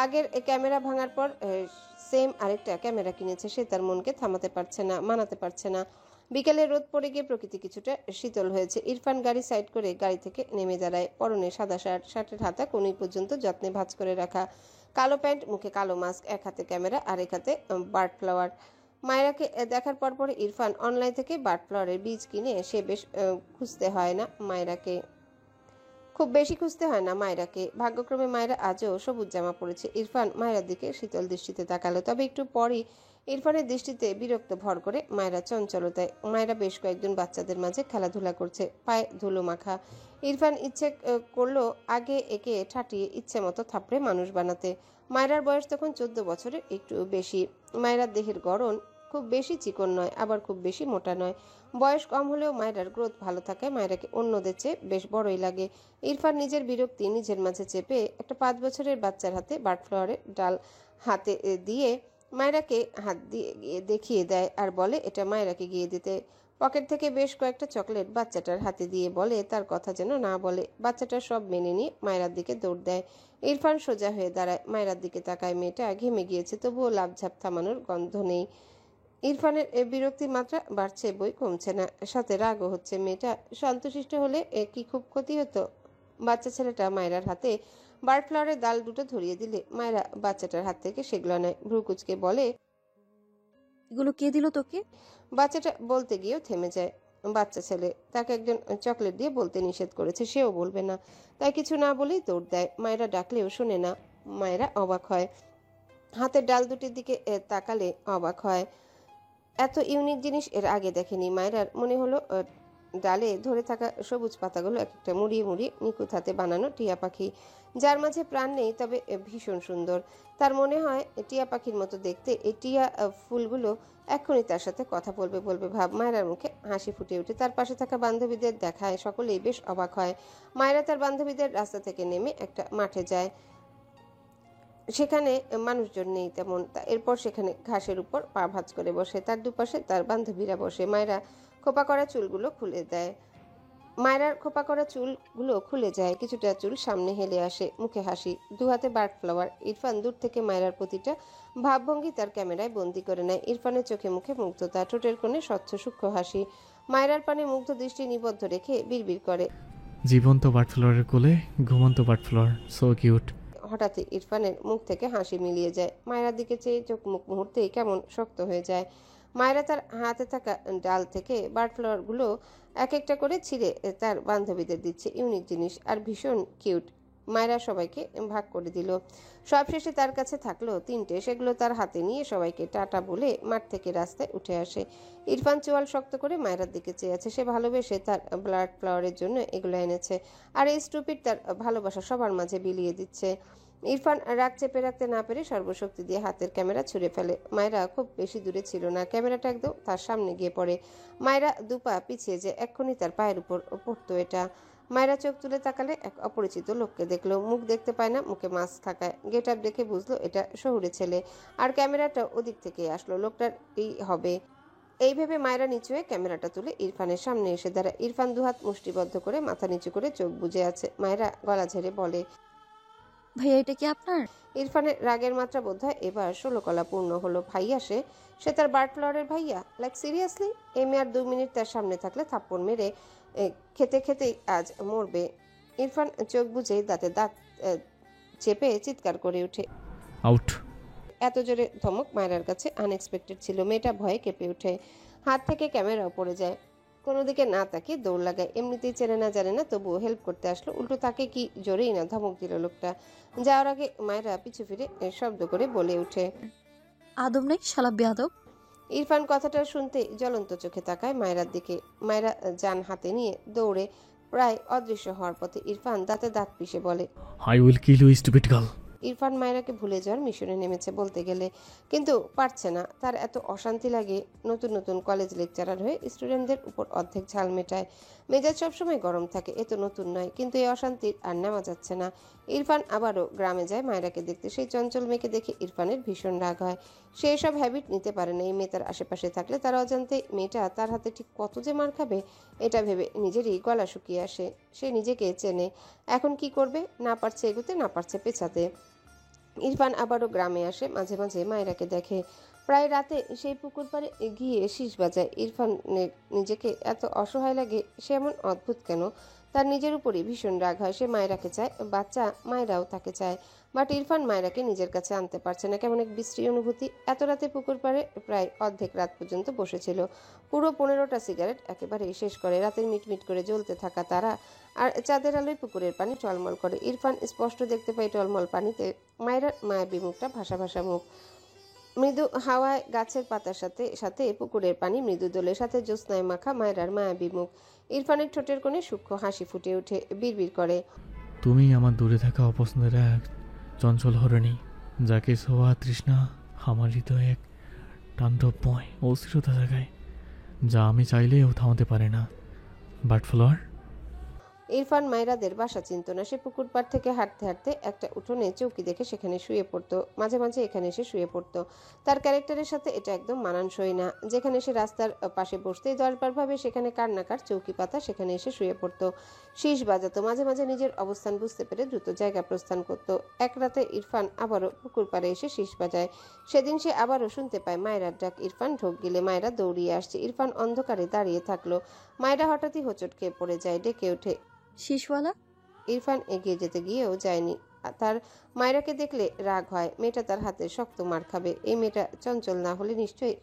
আগের ক্যামেরা ভাঙার পর সেম আরেকটা ক্যামেরা কিনেছে। সে তার মনকে থামাতে পারছে না, মানাতে পারছে না। বিকেলে রোদ পড়ে গিয়ে প্রকৃতি কিছুটা শীতল হয়েছে। ইরফান গাড়ি সাইড করে গাড়ি থেকে নেমে দাঁড়ায়। পরনে সাদা শার্ট, শার্টের হাতা কোণই পর্যন্ত যত্নে ভাঁজ করে রাখা, কালো প্যান্ট, মুখে কালো মাস্ক, এক হাতে ক্যামেরা আর এক হাতে বার্ড ফ্লাওয়ার। মায়রাকে দেখার পর ইরফান অনলাইন থেকে বার্ড ফ্লাওয়ারের বীজ কিনে সে বেশ খুঁজতে হয় না মায়রাকে, খুব বেশি খুঁজতে হয় না মায়রাকে। ভাগ্যক্রমে মায়রা আজও সবুজ জামা পরেছে। ইরফান মায়রার দিকে শীতল দৃষ্টিতে তাকালো, তবে একটু পরই ইরফানের দৃষ্টিতে বিরক্ত ভর করে মায়েরা চঞ্চলতায়। মায়েরা বেশ কয়েকজন বাচ্চাদের মাঝে খেলাধুলা করছে, পায়ে ধুলো মাখা। ইরফান ইচ্ছে করলো আগে একে ঠাটিয়ে ইচ্ছে মতো থাপড়ে মানুষ বানাতে। মায়েরার বয়স তখন 14 বছরের একটু বেশি। মায়েরার দেহের গড়ন খুব বেশি চিকন নয়, আবার খুব বেশি মোটা নয়। বয়স কম হলেও মায়েরার গ্রোথ ভালো থাকায় মায়েরাকে অন্যদের চেয়ে বেশ বড়ই লাগে। ইরফান নিজের বিরক্তি নিজের মাঝে চেপে একটা 5 বছরের বাচ্চার হাতে বার্ডফ্লাওয়ারের ডাল হাতে দিয়ে মায়েরাকে হাত দিয়ে দেখিয়ে দেয় আর বলে এটা মায়েরাকে গিয়ে দিতে। পকেট থেকে বেশ কয়েকটা চকলেট বাচ্চাটার হাতে দিয়ে বলে তার কথা যেন না বলে। বাচ্চাটা সব মেনে নিয়ে মায়েরার দিকে দৌড় দেয়। ইরফান সোজা হয়ে দাঁড়ায়, মায়েরার দিকে তাকায়। মেয়েটা ঘেমে গিয়েছে, তবুও লাফঝাপ থামানোর গন্ধ নেই। ইরফানের বিরক্তির মাত্রা বাড়ছে, বই কমছে না, সাথে রাগও হচ্ছে। মেয়েটা শান্তশিষ্ট হলে কি খুব ক্ষতি হতো? বাচ্চা ছেলেটা মায়েরার হাতে বার্ডফ্লাওয়ারের ডাল দুটো ধরিয়ে দিলে মায়েরা বাচ্চাটার হাত থেকে সেগুলো নেয়। ভ্রু কুচকে বলে, এগুলো কে দিল তোকে? বাচ্চাটা বলতে গিয়েও থেমে যায়। বাচ্চা ছেলে, তাকে একজন চকলেট দিয়ে বলতে নিষেধ করেছে, সেও বলবে না, তাই কিছু না বলেই দৌড় দেয়। মায়েরা ডাকলেও শোনে না। মায়েরা অবাক হয়, হাতের ডাল দুটির দিকে তাকালে অবাক হয়। এত ইউনিক জিনিস এর আগে দেখেনি। মায়েরার মনে হলো ডালে ধরে থাকা সবুজ পাতাগুলো এক একটা মুড়িয়ে মুড়িয়ে নিখুঁত হাতে বানানো টিয়া পাখি, যার মাঝে প্রাণ নেই, তবে ভীষণ সুন্দর। তার মনে হয় টিয়া পাখির মতো দেখতে। এই টিয়া ফুলগুলো এক্ষুনি তার সাথে কথা বলবে বলবে ভাব। মায়েরার মুখে হাসি ফুটে ওঠে। তার পাশে থাকা বান্ধবীদের দেখায় সকলেই বেশ অবাক হয়। মায়েরা তার বান্ধবীদের রাস্তা থেকে নেমে একটা মাঠে যায়, সেখানে মানুষজন নেই তেমন। এরপর সেখানে ঘাসের উপর পা ভাঁজ করে বসে, তার দুপাশে তার বান্ধবীরা বসে। মায়েরা খোপা করা চুলগুলো খুলে দেয়। মায়েরার খোপা করা চুলগুলো খুলে যায়, কিছুটা চুল সামনে হেলে আসে, মুখে হাসি, দু হাতে বার্ডফ্লাওয়ার। ইরফান দূর থেকে মায়েরার প্রতিটা ভাবভঙ্গি তার ক্যামেরায় বন্দি করে নেয়। ইরফানের চোখে মুখে মুগ্ধতা, ঠোঁটের কোণে স্বচ্ছ সূক্ষ্ম হাসি। মায়েরার পানে মুগ্ধ দৃষ্টি নিবদ্ধ রেখে বিড়বিড় করে, জীবন্ত বার্ডফ্লাওয়ারের কোলে ঘুমন্ত বার্ডফ্লাওয়ার, সো কিউট। হঠাৎই ইরফানের মুখ থেকে হাসি মিলিয়ে যায়। মায়েরার দিকে চেয়ে চোখ মুখ মুহূর্তেই কেমন শক্ত হয়ে যায়। মায়েরা তার হাতে থাকা ডাল থেকে বার্ডফ্লাওয়ারগুলো এক একটা করে ছিঁড়ে তার বান্ধবীদের দিচ্ছে। ইউনিক জিনিস আর ভীষণ কিউট। মায়েরা সবাইকে ভাগ করে দিল। সবশেষে তার কাছে থাকলো 3টে, সেগুলো তার হাতে নিয়ে সবাইকে টাটা বলে মাঠ থেকে রাস্তায় উঠে আসে। ইরফান চোয়াল শক্ত করে মায়েরার দিকে চেয়ে আছে। সে ভালোবেসে তার ব্লাড ফ্লাওয়ারের জন্য এগুলো এনেছে, আর এই স্টুপিড তার ভালোবাসা সবার মাঝে বিলিয়ে দিচ্ছে। ইরফান রাগ চেপে রাখতে না পেরে সর্বশক্তি দিয়ে হাতের ক্যামেরা ছুঁড়ে ফেলে। মায়েরা খুব বেশি দূরে ছিল না, ক্যামেরাটা একদম তার সামনে গিয়ে পড়ে। মায়েরা দুপা পিছিয়ে যে এক্ষুনি তার পায়ের উপর পড়তো এটা। মায়েরা চোখ তুলে তাকালে এক অপরিচিত লোককে দেখলো। মুখ দেখতে পায় না, মুখে মাস্ক থাকায়। গেট আপ দেখে বুঝলো এটা শহুরে ছেলে, আর ক্যামেরাটা ওদিক থেকে আসলো, লোকটার এই হবে। এই ভেবে মায়েরা নিচু হয়ে ক্যামেরাটা তুলে ইরফানের সামনে এসে দাঁড়ায়। ইরফান দুহাত মুষ্টিবদ্ধ করে মাথা নিচু করে চোখ বুজে আছে। মায়েরা গলা ঝেড়ে বলে, ভাইয়া এটা কি আপনার? ইরফানের রাগের মাত্রা বোধহয় এবার 16 পূর্ণ হলো। ভাইয়া সে তার বার্ডফ্লাওয়ারের ভাইয়া? Like seriously? এই মেয়ে আর 2 মিনিট তার সামনে থাকলে থাপ্পড় মেরে খেতে খেতেই আজ মরবে। ইরফান চোখ বুজে দাঁতে দাঁত চেপে চিৎকার করে ওঠে। আউট। এত জোরে ধমক মায়েরার কাছে আনএক্সপেক্টেড ছিল। মেয়েটা ভয়ে কেঁপে ওঠে, হাত থেকে ক্যামেরাও পড়ে যায়। কোনো দিকে না তাকিয়ে দৌড় লাগায়। এমনিতেই চেনে না জানে না, তবুও হেল্প করতে আসলো, উল্টো তাকে কি জোরেই না ধমক দিল লোকটা। যাওয়ার আগে মায়েরা পিছু ফিরে শব্দ করে বলে ওঠে, আদব নেই শালা বেয়াদব। ইরফান কথাটা শুনতে জ্বলন্ত চোখে তাকায় মায়েরার দিকে। মায়েরা যান হাতে নিয়ে দৌড়ে প্রায় অদৃশ্য হওয়ার পথে। ইরফান দাঁতে দাঁত পিষে বলে, I will kill you stupid girl. Irfan মায়েরাকে ভুলে যাওয়ার মিশনে নেমেছে বলতে গেলে, কিন্তু পারছে না। তার এত অশান্তি লাগে। নতুন নতুন কলেজ লেকচারার হয়ে স্টুডেন্টদের উপর অর্ধেক ঝাল মেটায়। মেজাজ সবসময় গরম থাকে, এ তো নতুন নয়, কিন্তু এই অশান্তির আর নেওয়া যাচ্ছে না। ইরফান আবারও গ্রামে যায় মায়েরাকে দেখতে। সেই চঞ্চল মেয়েকে দেখে ইরফানের ভীষণ রাগ হয়। সে এসব হ্যাবিট নিতে পারে না। এই মেয়ে তার আশেপাশে থাকলে তার অজান্তে মেয়েটা তার হাতে ঠিক কত যে মার খাবে, এটা ভেবে নিজেরই গলা শুকিয়ে আসে। সে নিজেকে চেনে। এখন কি করবে? না পারছে এগোতে, না পারছে পেছাতে। ইরফান আবারও গ্রামে আসে, মাঝে মাঝে মায়েরাকে দেখে। প্রায় রাতে সেই পুকুর পাড়ে গিয়ে শীষ বাজায়। ইরফানের নিজেকে এত অসহায় লাগে, সে এমন অদ্ভুত কেন? তার নিজের উপরই ভীষণ রাগ হয়। সে মায়েরাকে চায়, বাচ্চা মায়েরাও তাকে চায়, বাট ইরফান মায়েরাকে নিজের কাছে আনতে পারছে না। কেমন এক বিশ্রী অনুভূতি। এত রাতে পুকুর পাড়ে প্রায় অর্ধেক রাত পর্যন্ত বসেছিল। পুরো 15টা সিগারেট একেবারেই শেষ করে। রাতের মিটমিট করে জ্বলতে থাকা তারা আর চাঁদের আলোয় পুকুরের পানি টলমল করে। ইরফান স্পষ্ট দেখতে পায় টলমল পানিতে মায়েরার মায়াবী মুখটা, ভাসা ভাসা মুখ। মৃদু হাওয়ায় গাছের পাতার সাথে সাথে পুকুরের পানি মৃদু দোলের সাথে জ্যোৎস্নায় মাখা মায়রার মায়াবী মুখ। ইরফানের ঠোঁটের কোণে সূক্ষ্ম হাসি ফুটে ওঠে, বিড়বিড় করে, তুমি আমার দূরে থাকা অপছন্দের এক চঞ্চল হরণী, যাকে ছোঁয়া তৃষ্ণা আমার হৃদয়ে এক তাণ্ডবময় অস্থিরতা জাগায়, যা আমি চাইলেও থামাতে পারে না। But flower. ইরফান মায়রাদের বাসা চিনত না। সে পুকুর পাড় থেকে হাঁটতে হাঁটতে একটা উঠোনে চৌকি দেখে সেখানে শুয়ে পড়তো। মাঝে মাঝে এখানে এসে শুয়ে পড়তো। তার ক্যারেক্টারের সাথে এটা একদম মানানসই না। যেখানে সে রাস্তার পাশে বসতেই দরবার ভাবে সেখানে কার না কার চৌকি পাতা, সেখানে এসে শুয়ে পড়তো, শীষ বাজাতো। মাঝে মাঝে নিজের অবস্থান বুঝতে পেরে দ্রুত জায়গা প্রস্থান করত। এক রাতে ইরফান আবারও পুকুর পাড়ে এসে শীষ বাজায়। সেদিন সে আবারও শুনতে পায় মায়রার ডাক। ইরফান ঢোক গিলে মায়রা দৌড়িয়ে আসছে। ইরফান অন্ধকারে দাঁড়িয়ে থাকলো। মায়রা হঠাৎই হোঁচট খেয়ে পড়ে যায়, ডেকে ওঠে। শিশওয়ালা। ইরফান এগিয়ে যেতে গিয়েও যায়নি। তার মায়রাকে দেখলে রাগ হয়। মেয়েটা তার হাতে শক্ত মার খাবে। এই মেয়েটা চঞ্চল না হলে নিশ্চয়ই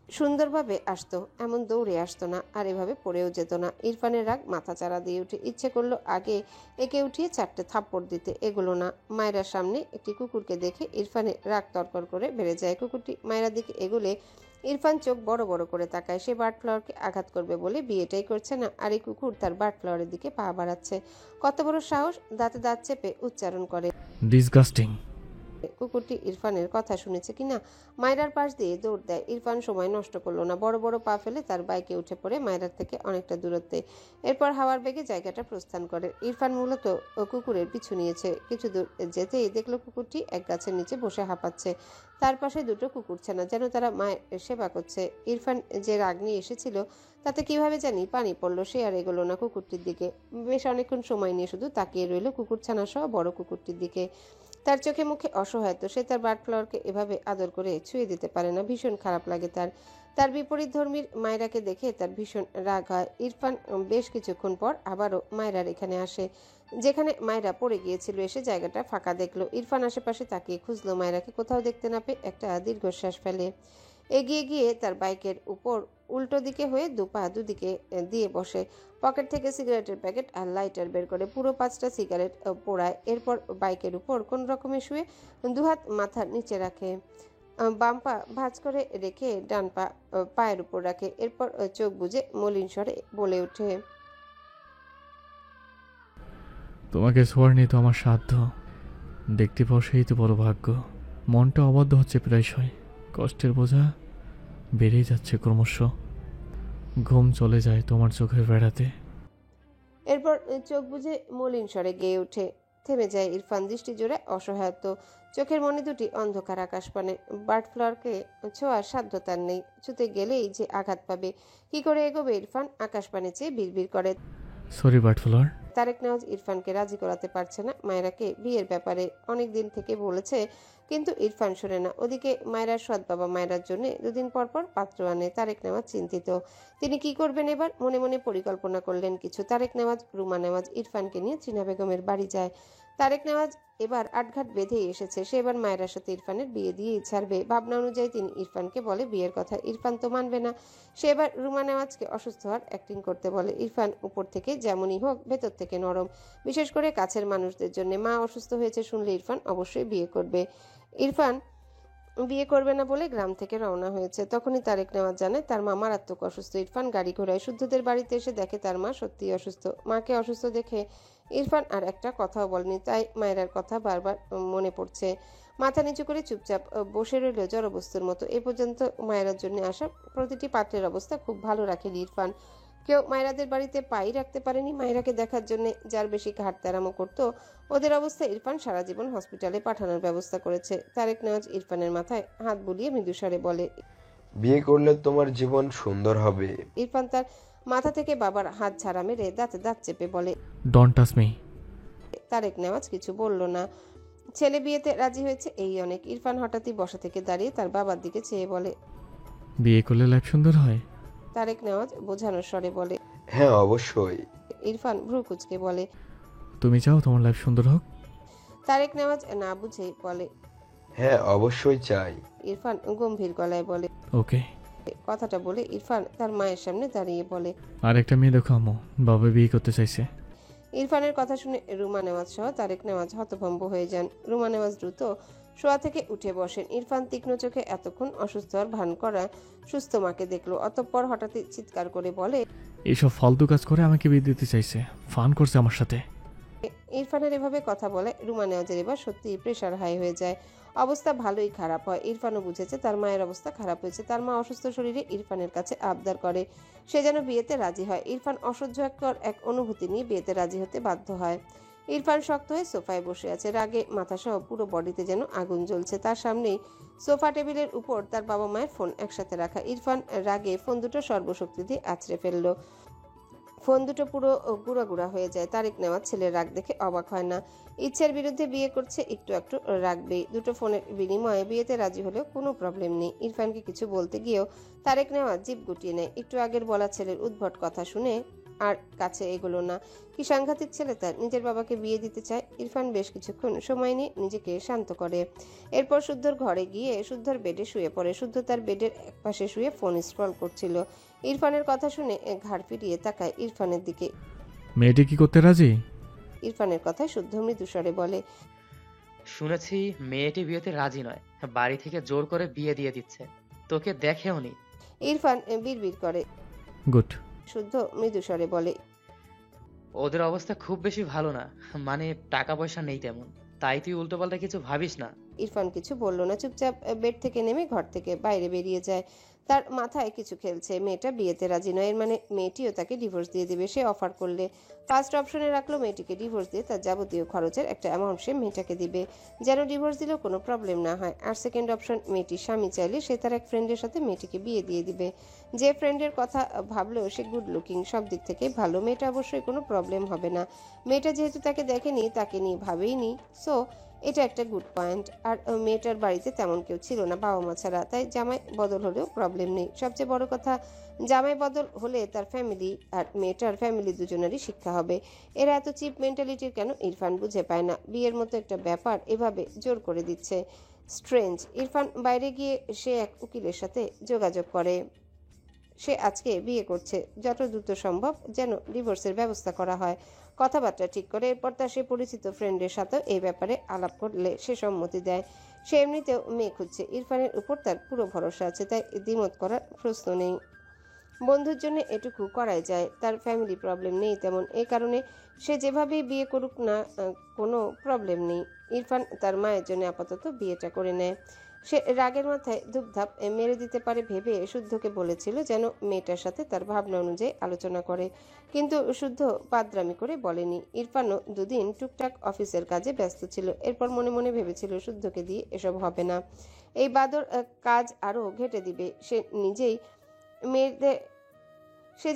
সুন্দরভাবে আসতো, এমন দৌড়ে আসতো না, আর এভাবে পড়েও যেত না। ইরফানের রাগ মাথা চারা দিয়ে উঠে। ইচ্ছে করলো আগে একে উঠিয়ে 4টে থাপ্পড় দিতে, এগুলো না। মায়রার সামনে একটি কুকুরকে দেখে ইরফানের রাগ তরকর করে বেড়ে যায়। কুকুরটি মায়রার দিকে এগুলে ইরফান চোখ বড় বড় করে তাকায়। সে বার্ড ফ্লাওয়ারকে আঘাত করবে বলে বিয়েটাই করছে না, আর এই কুকুর তার বার্ড ফ্লাওয়ারের দিকে পা বাড়াচ্ছে। কত বড় সাহস! দাঁতে দাঁত চেপে উচ্চারণ করে। ডিসগাস্টিং। কুকুরটি ইরফানের কথা শুনেছে কিনা মায়রার পাশ দিয়ে দৌড় দেয়। ইরফান সময় নষ্ট করলো না, বড় বড় পা ফেলে তার বাইকে উঠে পড়ে মায়রার থেকে অনেকটা দূরত্বে। এরপর হাওয়ার বেগে জায়গাটা প্রস্থান করে। ইরফান মূলত কুকুরের পিছু নিয়েছে। কিছু দূর যেতেই দেখলো কুকুরটি এক গাছের নিচে বসে হাঁপাচ্ছে। তার পাশে দুটো কুকুরছানা, যেন তারা মায়ের সেবা করছে। ইরফান যে রাগ নিয়ে এসেছিল তাতে কিভাবে জানি পানি পড়লো। সে আর এগোলো না কুকুরটির দিকে। বেশ অনেকক্ষণ সময় নিয়ে শুধু তাকিয়ে রইল কুকুরছানা সহ বড় কুকুরটির দিকে। তার চোখে মুখে অসহায়ত্ব। সে তার বার্ড ফ্লাওয়ারকে এভাবে আদর করে ছুঁয়ে দিতে পারে না। ভীষণ খারাপ লাগে তার। তার বিপরীত ধর্মীর মায়রাকে দেখে তার ভীষণ রাগ হয়। ইরফান বেশ কিছুক্ষণ পর আবারও মায়রার এখানে আসে, যেখানে মায়রা পড়ে গিয়েছিল। এসে জায়গাটা ফাঁকা দেখলো। ইরফান আশেপাশে তাকিয়ে খুঁজলো মায়রাকে, কোথাও দেখতে না পেয়ে একটা দীর্ঘশ্বাস ফেলে। এগিয়ে গিয়ে তার বাইকের উপর উল্টো দিকে হয়ে দুপা দুদিকে দিয়ে বসে। পকেট থেকে সিগারেটের প্যাকেট আর লাইটার বের করে পুরো 5টা সিগারেট পোড়ায়। এরপর বাইকের উপর কোন রকমে শুয়ে দুহাত মাথার নিচে রাখে, বাম পা ভাঁজ করে রেখে ডান পা পায়ের উপর রাখে। এরপর চোখ বুজে মলিন স্বরে বলে ওঠে, তোমাকে ছোঁয়ার নেই তো আমার সাধ্য, দেখতে পাও সেই তো বড় ভাগ্য। মনটা অবাধ্য হচ্ছে প্রায়শই, কষ্টের বোঝা বেড়েই যাচ্ছে ক্রমশ। ঘুম চলে যায় তোমার চোখের বেড়াতে। এরপর চোখ বুজে মলিন স্বরে গেয়ে ওঠে। থেমে যায় ইরফান, দৃষ্টি জোড়ে অসহায়ত্ব। চোখের মনে দুটি অন্ধকার আকাশ পানে। বার্ড ফ্লাওয়ারকে ছোঁয়ার সাধ্য তার নেই। ছুতে গেলেই যে আঘাত পাবে। কি করে এগোবে ইরফান? আকাশ পানে চেয়ে বিড়বিড় করে। Sorry bird flower. Tarek Newaz ইরফানকে রাজি করাতে পারছে না মায়রাকে বিয়ের ব্যাপারে। অনেক দিন থেকে বলেছে, কিন্তু ইরফান শোনে না। ওদিকে মায়রার সৎ বাবা মায়রার জন্য দুদিন পর পর পাত্র আনে। তারেক নেওয়াজ চিন্তিত। তিনি কি করবেন এবার? মনে মনে পরিকল্পনা করলেন কিছু। তারেক নেওয়াজ, রুমা নেওয়াজ ইরফানকে নিয়ে চীনা বেগমের বাড়ি যায়। তারেক নেওয়াজ এবার আটঘাট বেঁধেই এসেছে। সে এবার মায়রার সাথে ইরফানের বিয়ে দিয়েই ছাড়বে। ভাবনা অনুযায়ী তিনি ইরফানকে বলে বিয়ের কথা। ইরফান তো মানবে না। সে এবার রুমা নেওয়াজকে অসুস্থ হওয়ার অ্যাক্টিং করতে বলে। ইরফান উপর থেকে যেমনই হোক ভেতর থেকে নরম, বিশেষ করে কাছের মানুষদের জন্য। মা অসুস্থ হয়েছে শুনলে ইরফান অবশ্যই বিয়ে করবে। ইরফান বিয়ে করবে না বলে গ্রাম থেকে রওনা হয়েছে। তখনই তারেক নেওয়াজ জানে তার মা মারাত্মক অসুস্থ। ইরফান গাড়ি ঘোড়ায় শুদ্ধদের বাড়িতে এসে দেখে তার মা সত্যিই অসুস্থ। মাকে অসুস্থ দেখে ইরফান আর একটা কথাও বলেনি, তাই মায়েরার কথা বারবার মনে পড়ছে। মাথা নিচু করে চুপচাপ বসে রইল জড়বস্তুর মতো। এ পর্যন্ত মায়েরার জন্য আসা প্রতিটি পাত্রের অবস্থা খুব ভালো রাখেনি ইরফান। কেউ মায়েরাদের বাড়িতে পাই রাখতে পারেনি মায়েরাকে দেখার জন্য। যার বেশি ঘাট তেরামো করতো ওদের অবস্থা ইরফান সারা জীবন হসপিটালে পাঠানোর ব্যবস্থা করেছে। তারেক নেওয়াজ ইরফানের মাথায় হাত বুলিয়ে মৃদুস্বরে বলে, বিয়ে করলে তোমার জীবন সুন্দর হবে। ইরফান তার মাথা থেকে বাবার হাত ছাড়া মেরে দাঁতে দাঁত চেপে বলে, don't touch me. Tarek Newaz কিছু বলল না। ছেলে বিয়েতে রাজি হয়েছে এই অনেক। ইরফান হঠাৎই বসা থেকে দাঁড়িয়ে তার বাবার দিকে চেয়ে বলে, বিয়ে করলে লাইফ সুন্দর হয়? তারেক নেওয়াজ বোঝানোর স্বরে বলে। হ্যাঁ অবশ্যই। ইরফান ভ্রু কুঁচকে বলে, তুমি চাও তোমার লাইফ সুন্দর হোক? তারেক নেওয়াজ না বুঝেই বলে। হ্যাঁ অবশ্যই চাই। ইরফান গম্ভীর গলায় বলে। ওকে। কথাটা বলে ইরফান তার মায়ের সামনে দাঁড়িয়ে বলে, আর একটা মেয়ে দেখো আম্মু, বাবা বিয়ে করতে চাইছে। ইরফানের কথা শুনে রুমা নেওয়াজ সহ তারেক নেওয়াজ হতভম্ব হয়ে যান। রুমা নেওয়াজ দ্রুত শোয়া থেকে উঠে বসেন। ইরফান তীক্ষ্ণ চোখে এতক্ষণ অসুস্থ হওয়ার ভান করা সুস্থ মাকে দেখলো। অতঃপর হঠাৎই চিৎকার করে বলে, এইসব ফালতু কাজ করে আমাকে বিয়ে দিতে চাইছে, ফান করছে আমার সাথে। ইরফানের এভাবে কথা বলে রুমা নেওয়াজের এবার সত্যি প্রেশার হাই হয়ে যায়। অবস্থা ভালোই খারাপ হয়। ইরফানও বুঝেছে তার মায়ের অবস্থা খারাপ হয়েছে। তার মা অসুস্থ শরীরে ইরফানের কাছে আবদার করে সে যেন বিয়েতে রাজি হয়। ইরফান অসহ্যকর এক অনুভূতি নিয়ে বিয়েতে রাজি হতে বাধ্য হয়। ইরফান শক্ত হয়ে সোফায় বসে আছে, রাগে মাথাসহ পুরো বডিতে যেন আগুন জ্বলছে। তার সামনেই সোফা টেবিলের উপর তার বাবা মায়ের ফোন একসাথে রাখা। ইরফান রাগে ফোন দুটো সর্বশক্তি দিয়ে আছড়ে ফেললো। ফোন দুটো পুরো গুঁড়া গুঁড়া হয়ে যায়। তারেক নেওয়াজ ছেলের রাগ দেখে অবাক হয় না। ইচ্ছের বিরুদ্ধে বিয়ে করছে, একটু একটু রাখবেই। দুটো ফোনের বিনিময়ে বিয়েতে রাজি হলেও কোনো প্রবলেম নেই। ইরফানকে কিছু বলতে গিয়েও তারেক নেওয়াজ জিভ গুটিয়ে নেয়। একটু আগের বলা ছেলের উদ্ভট কথা শুনে আর কাছে এগোলো না। কি সাংঘাতিক ছেলে তার, নিজের বাবাকে বিয়ে দিতে চায়। ইরফান বেশ কিছুক্ষণ সময় নিয়ে নিজেকে শান্ত করে। এরপর শুদ্ধর ঘরে গিয়ে শুদ্ধর বেডে শুয়ে পড়ে। শুদ্ধ তার বেডের একপাশে শুয়ে ফোন স্ক্রল করছিল। ইরফানের কথা শুনে ঘাড় ফিরিয়ে তাকায় ইরফানের দিকে। মেয়েটি কি করতে রাজি? ইরফানের কথায় শুদ্ধ মৃদু স্বরে বলে, শুনেছি মেয়েটি বিয়েতে রাজি নয়, বাড়ি থেকে জোর করে বিয়ে দিয়ে দিচ্ছে। তোকে দেখেও নি। ইরফান বিড়বিড় করে। গুড। শুদ্ধ মৃদু স্বরে বলে, ওদের অবস্থা খুব বেশি ভালো না, মানে টাকা পয়সা নেই তেমন। তাই তুই উল্টোপাল্টা কিছু ভাবিস না। ইরফান কিছু বলল না, চুপচাপ বেড থেকে নেমে ঘর থেকে বাইরে বেরিয়ে যায়। তার মাথায় কিছু খেলছে। মেয়েটা বিয়েতে রাজি নয়, এর মানে মেয়েটিও তাকে ডিভোর্স দিয়ে দেবে সে অফার করলে। ফার্স্ট অপশনে রাখলো মেয়েটিকে ডিভোর্স দিয়ে তার যাবতীয় খরচের একটা অ্যামাউন্ট সে মেয়েটাকে দিবে, যেন ডিভোর্স দিলেও কোনো প্রবলেম না হয়। আর সেকেন্ড অপশন, মেয়েটির স্বামী চাইলে সে তার এক ফ্রেন্ডের সাথে মেয়েটিকে বিয়ে দিয়ে দিবে। যে ফ্রেন্ডের কথা ভাবলেও সে গুড লুকিং, সব দিক থেকে ভালো। মেয়েটা অবশ্যই কোনো প্রবলেম হবে না। মেয়েটা যেহেতু তাকে দেখেনি, তাকে নিয়ে ভাবেইনি, সো এটা একটা গুড পয়েন্ট। আর মেয়েটার বাড়িতে তেমন কেউ ছিল না বাবা মা ছাড়া, তাই জামাই বদল হলেও প্রবলেম নেই। সবচেয়ে বড় কথা, জামাই বদল হলে তার ফ্যামিলি আর মেয়েটার ফ্যামিলি দুজনেরই শিক্ষা হবে। এরা এত চিপ মেন্টালিটির কেন ইরফান বুঝে পায় না। বিয়ের মতো একটা ব্যাপার এভাবে জোর করে দিচ্ছে স্ট্রেঞ্জ। ইরফান বাইরে গিয়ে সে এক উকিলের সাথে যোগাযোগ করে। সে আজকে বিয়ে করছে, যত দ্রুত সম্ভব যেন ডিভোর্সের ব্যবস্থা করা হয়। কথাবার্তা ঠিক করে এরপর তার সে পরিচিত ফ্রেন্ডের সাথেও এই ব্যাপারে আলাপ করলে সে সম্মতি দেয়। সে এমনিতেও মেয়ে খুঁজছে, ইরফানের উপর তার পুরো ভরসা আছে, তাই দ্বিমত করার প্রশ্ন নেই। বন্ধুর জন্য এটুকু করাই যায়। তার ফ্যামিলি প্রবলেম নেই তেমন, এই কারণে সে যেভাবেই বিয়ে করুক না কোনো প্রবলেম নেই। ইরফান তার মায়ের জন্য আপাতত বিয়েটা করে নেয়। সে রাগের মাথায় ধূপধাপ মেরে দিতে পারে ভেবে শুদ্ধকে বলেছিল যেন মেয়েটার সাথে তার ভাবনা অনুযায়ী আলোচনা করে, কিন্তু শুদ্ধ পাদরামি করে বলেনি। ইরফানও দুদিন টুকটাক অফিসের কাজে ব্যস্ত ছিল। এরপর মনে মনে ভেবেছিল শুদ্ধকে দিয়ে এসব হবে না, এই বাদর কাজ আরও ঘেটে দিবে। সে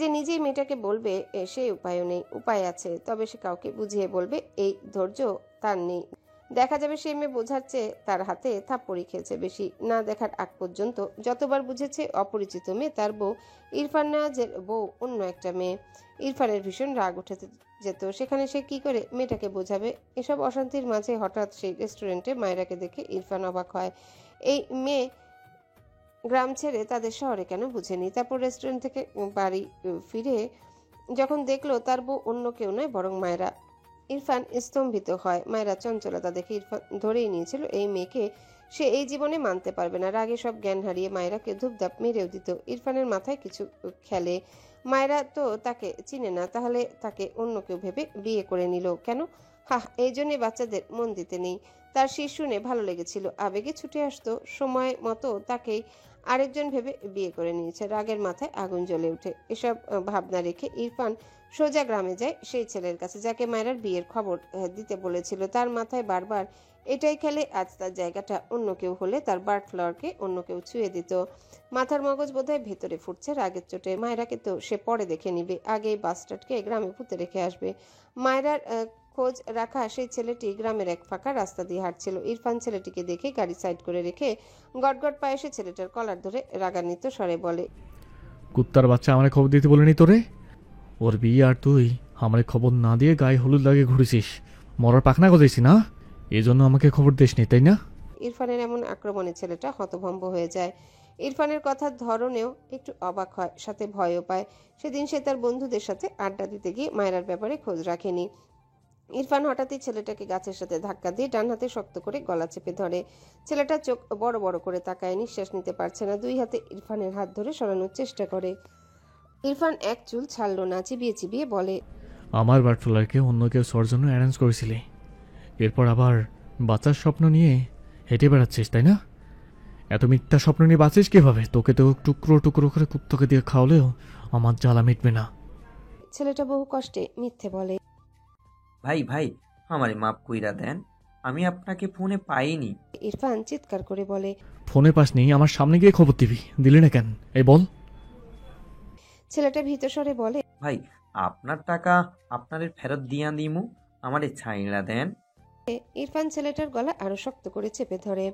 যে নিজেই মেয়েটাকে বলবে সেই উপায়ও নেই। উপায় আছে, তবে সে কাউকে বুঝিয়ে বলবে এই ধৈর্য তার নেই। দেখা যাবে সে মেয়ে বোঝার চেয়ে তার হাতে থাপ্পড়ি খেয়েছে বেশি। না দেখার আগ পর্যন্ত যতবার বুঝেছে অপরিচিত মেয়ে তার বউ, ইরফান নেওয়াজের বউ অন্য একটা মেয়ে। ইরফানের ভীষণ রাগ উঠে যেত, সেখানে সে কি করে মেয়েটাকে বোঝাবে। এসব অশান্তির মাঝে হঠাৎ সেই রেস্টুরেন্টে মায়েরাকে দেখে ইরফান অবাক হয়। এই মেয়ে গ্রাম ছেড়ে তাদের শহরে কেন বুঝেনি। তারপর রেস্টুরেন্ট থেকে বাড়ি ফিরে যখন দেখলো তার বউ অন্য কেউ নয় বরং মায়েরা, ইরফান স্তম্ভিত হয়। মায়েরা চঞ্চলতা দেখে ইরফান ধরেই নিয়েছিল এই মেয়েকে সে এই জীবনে মানতে পারবে না। রাগে সব জ্ঞান হারিয়ে মায়েরাকে ধূপধাপ মেরেও দিত। ইরফানের মাথায় কিছু খেলে। মায়েরা তো তাকে চিনে না, তাহলে তাকে অন্য কেউ ভেবে বিয়ে করে নিল কেন? এই জন্যে বাচ্চাদের মন দিতে নেই। তার শীর্ষ শুনে ভালো লেগেছিল, আবেগে ছুটে আসতো, সময় মতো তাকেই আরেকজন ভেবে বিয়ে করে নিয়েছে। রাগের মাথায় আগুন জ্বলে ওঠে। এসব ভাবনা রেখে ইরফান সোজা গ্রামে যায় সেই ছেলের কাছে যাকে মায়েরার বিয়ের খবর দিতে বলেছিল। তার মাথায় বারবার এটাই খেলে, আজ তার জায়গাটা অন্য কেউ হলে তার বার্ড ফ্লাওয়ারকে অন্য কেউ ছুঁয়ে দিত। মাথার মগজ বোধহয় ভেতরে ফুটছে রাগের চোটে। মায়েরাকে তো সে পরে দেখে নিবে, আগেই বাস্টার্ডকে গ্রামে পুঁতে রেখে আসবে। মায়েরার খোঁজ রাখা সেই ছেলেটি গ্রামের এক ফাঁকা রাস্তা দিয়ে হাঁটছিল। ইরফান ছেলেটিকে দেখে গাড়ি সাইড করে রেখে গটগট পায়ে সে ছেলেটার কলার ধরে রাগান্বিত স্বরে বলে, কুত্তার বাচ্চা আমারে খবর দিতে বলেনি তোরে? ওর বিয়ে আর তুই আমারে খবর না দিয়ে গায়ে হলুদ লাগিয়ে ঘুরেছিস, মরার পাখনা গজাইছি না, এই জন্য আমাকে খবর দিসনি তাই না? ইরফানের এমন আক্রমণে ছেলেটা হতভম্ব হয়ে যায়। ইরফানের কথার ধরনেও একটু অবাক হয়, সাথে ভয়ও পায়। সেদিন সে তার বন্ধুদের সাথে আড্ডা দিতে গিয়ে মায়েরার ব্যাপারে খোঁজ রাখেনি। ইরফান হঠাৎই ছেলেটাকে গাছের সাথে ধাক্কা দিয়ে ডান হাতে শক্ত করে গলা চেপে ধরে। ছেলেটা চোখ বড় বড় করে তাকায়, নিঃশ্বাস নিতে পারছে না। দুই হাতে ইরফানের হাত ধরে সরানোর চেষ্টা করে। ইরফান এক চুল ছাড়ল না, চিবিয়ে চিবিয়ে বলে, আমার বাটফ্লারকে অন্য কেউ শোয়ার জন্য অ্যারেঞ্জ করেছিলি, এরপর আবার বাচ্চার স্বপ্ন নিয়ে হেঁটে বেড়াচ্ছিস, তাই না? এত মিথ্যা স্বপ্ন নিয়ে বাঁচিস কীভাবে? তোকে তো টুকরো টুকরো করে কুত্তকে দিয়ে খাওয়ালেও আমার জ্বালা মিটবে না। ছেলেটা বহু কষ্টে মিথ্যে বলে। ভাই ভাই, আমারে মাপ কইরা দেন, আমি আপনাকে ফোনে পাইনি। ইরফান চিৎকার করে বলে। ফোনে পাসনি, আমার সামনে গিয়ে খবর দিবি, দিলি না কেন? এই বল। ছেলেটা ভীত স্বরে বলে, ভাই, আপনার টাকা আপনারে ফেরত দিয়া দিমু, আমারে ছাইড়া দেন। ইরফান ছেলেটার গলা আরো শক্ত করে চেপে ধরে।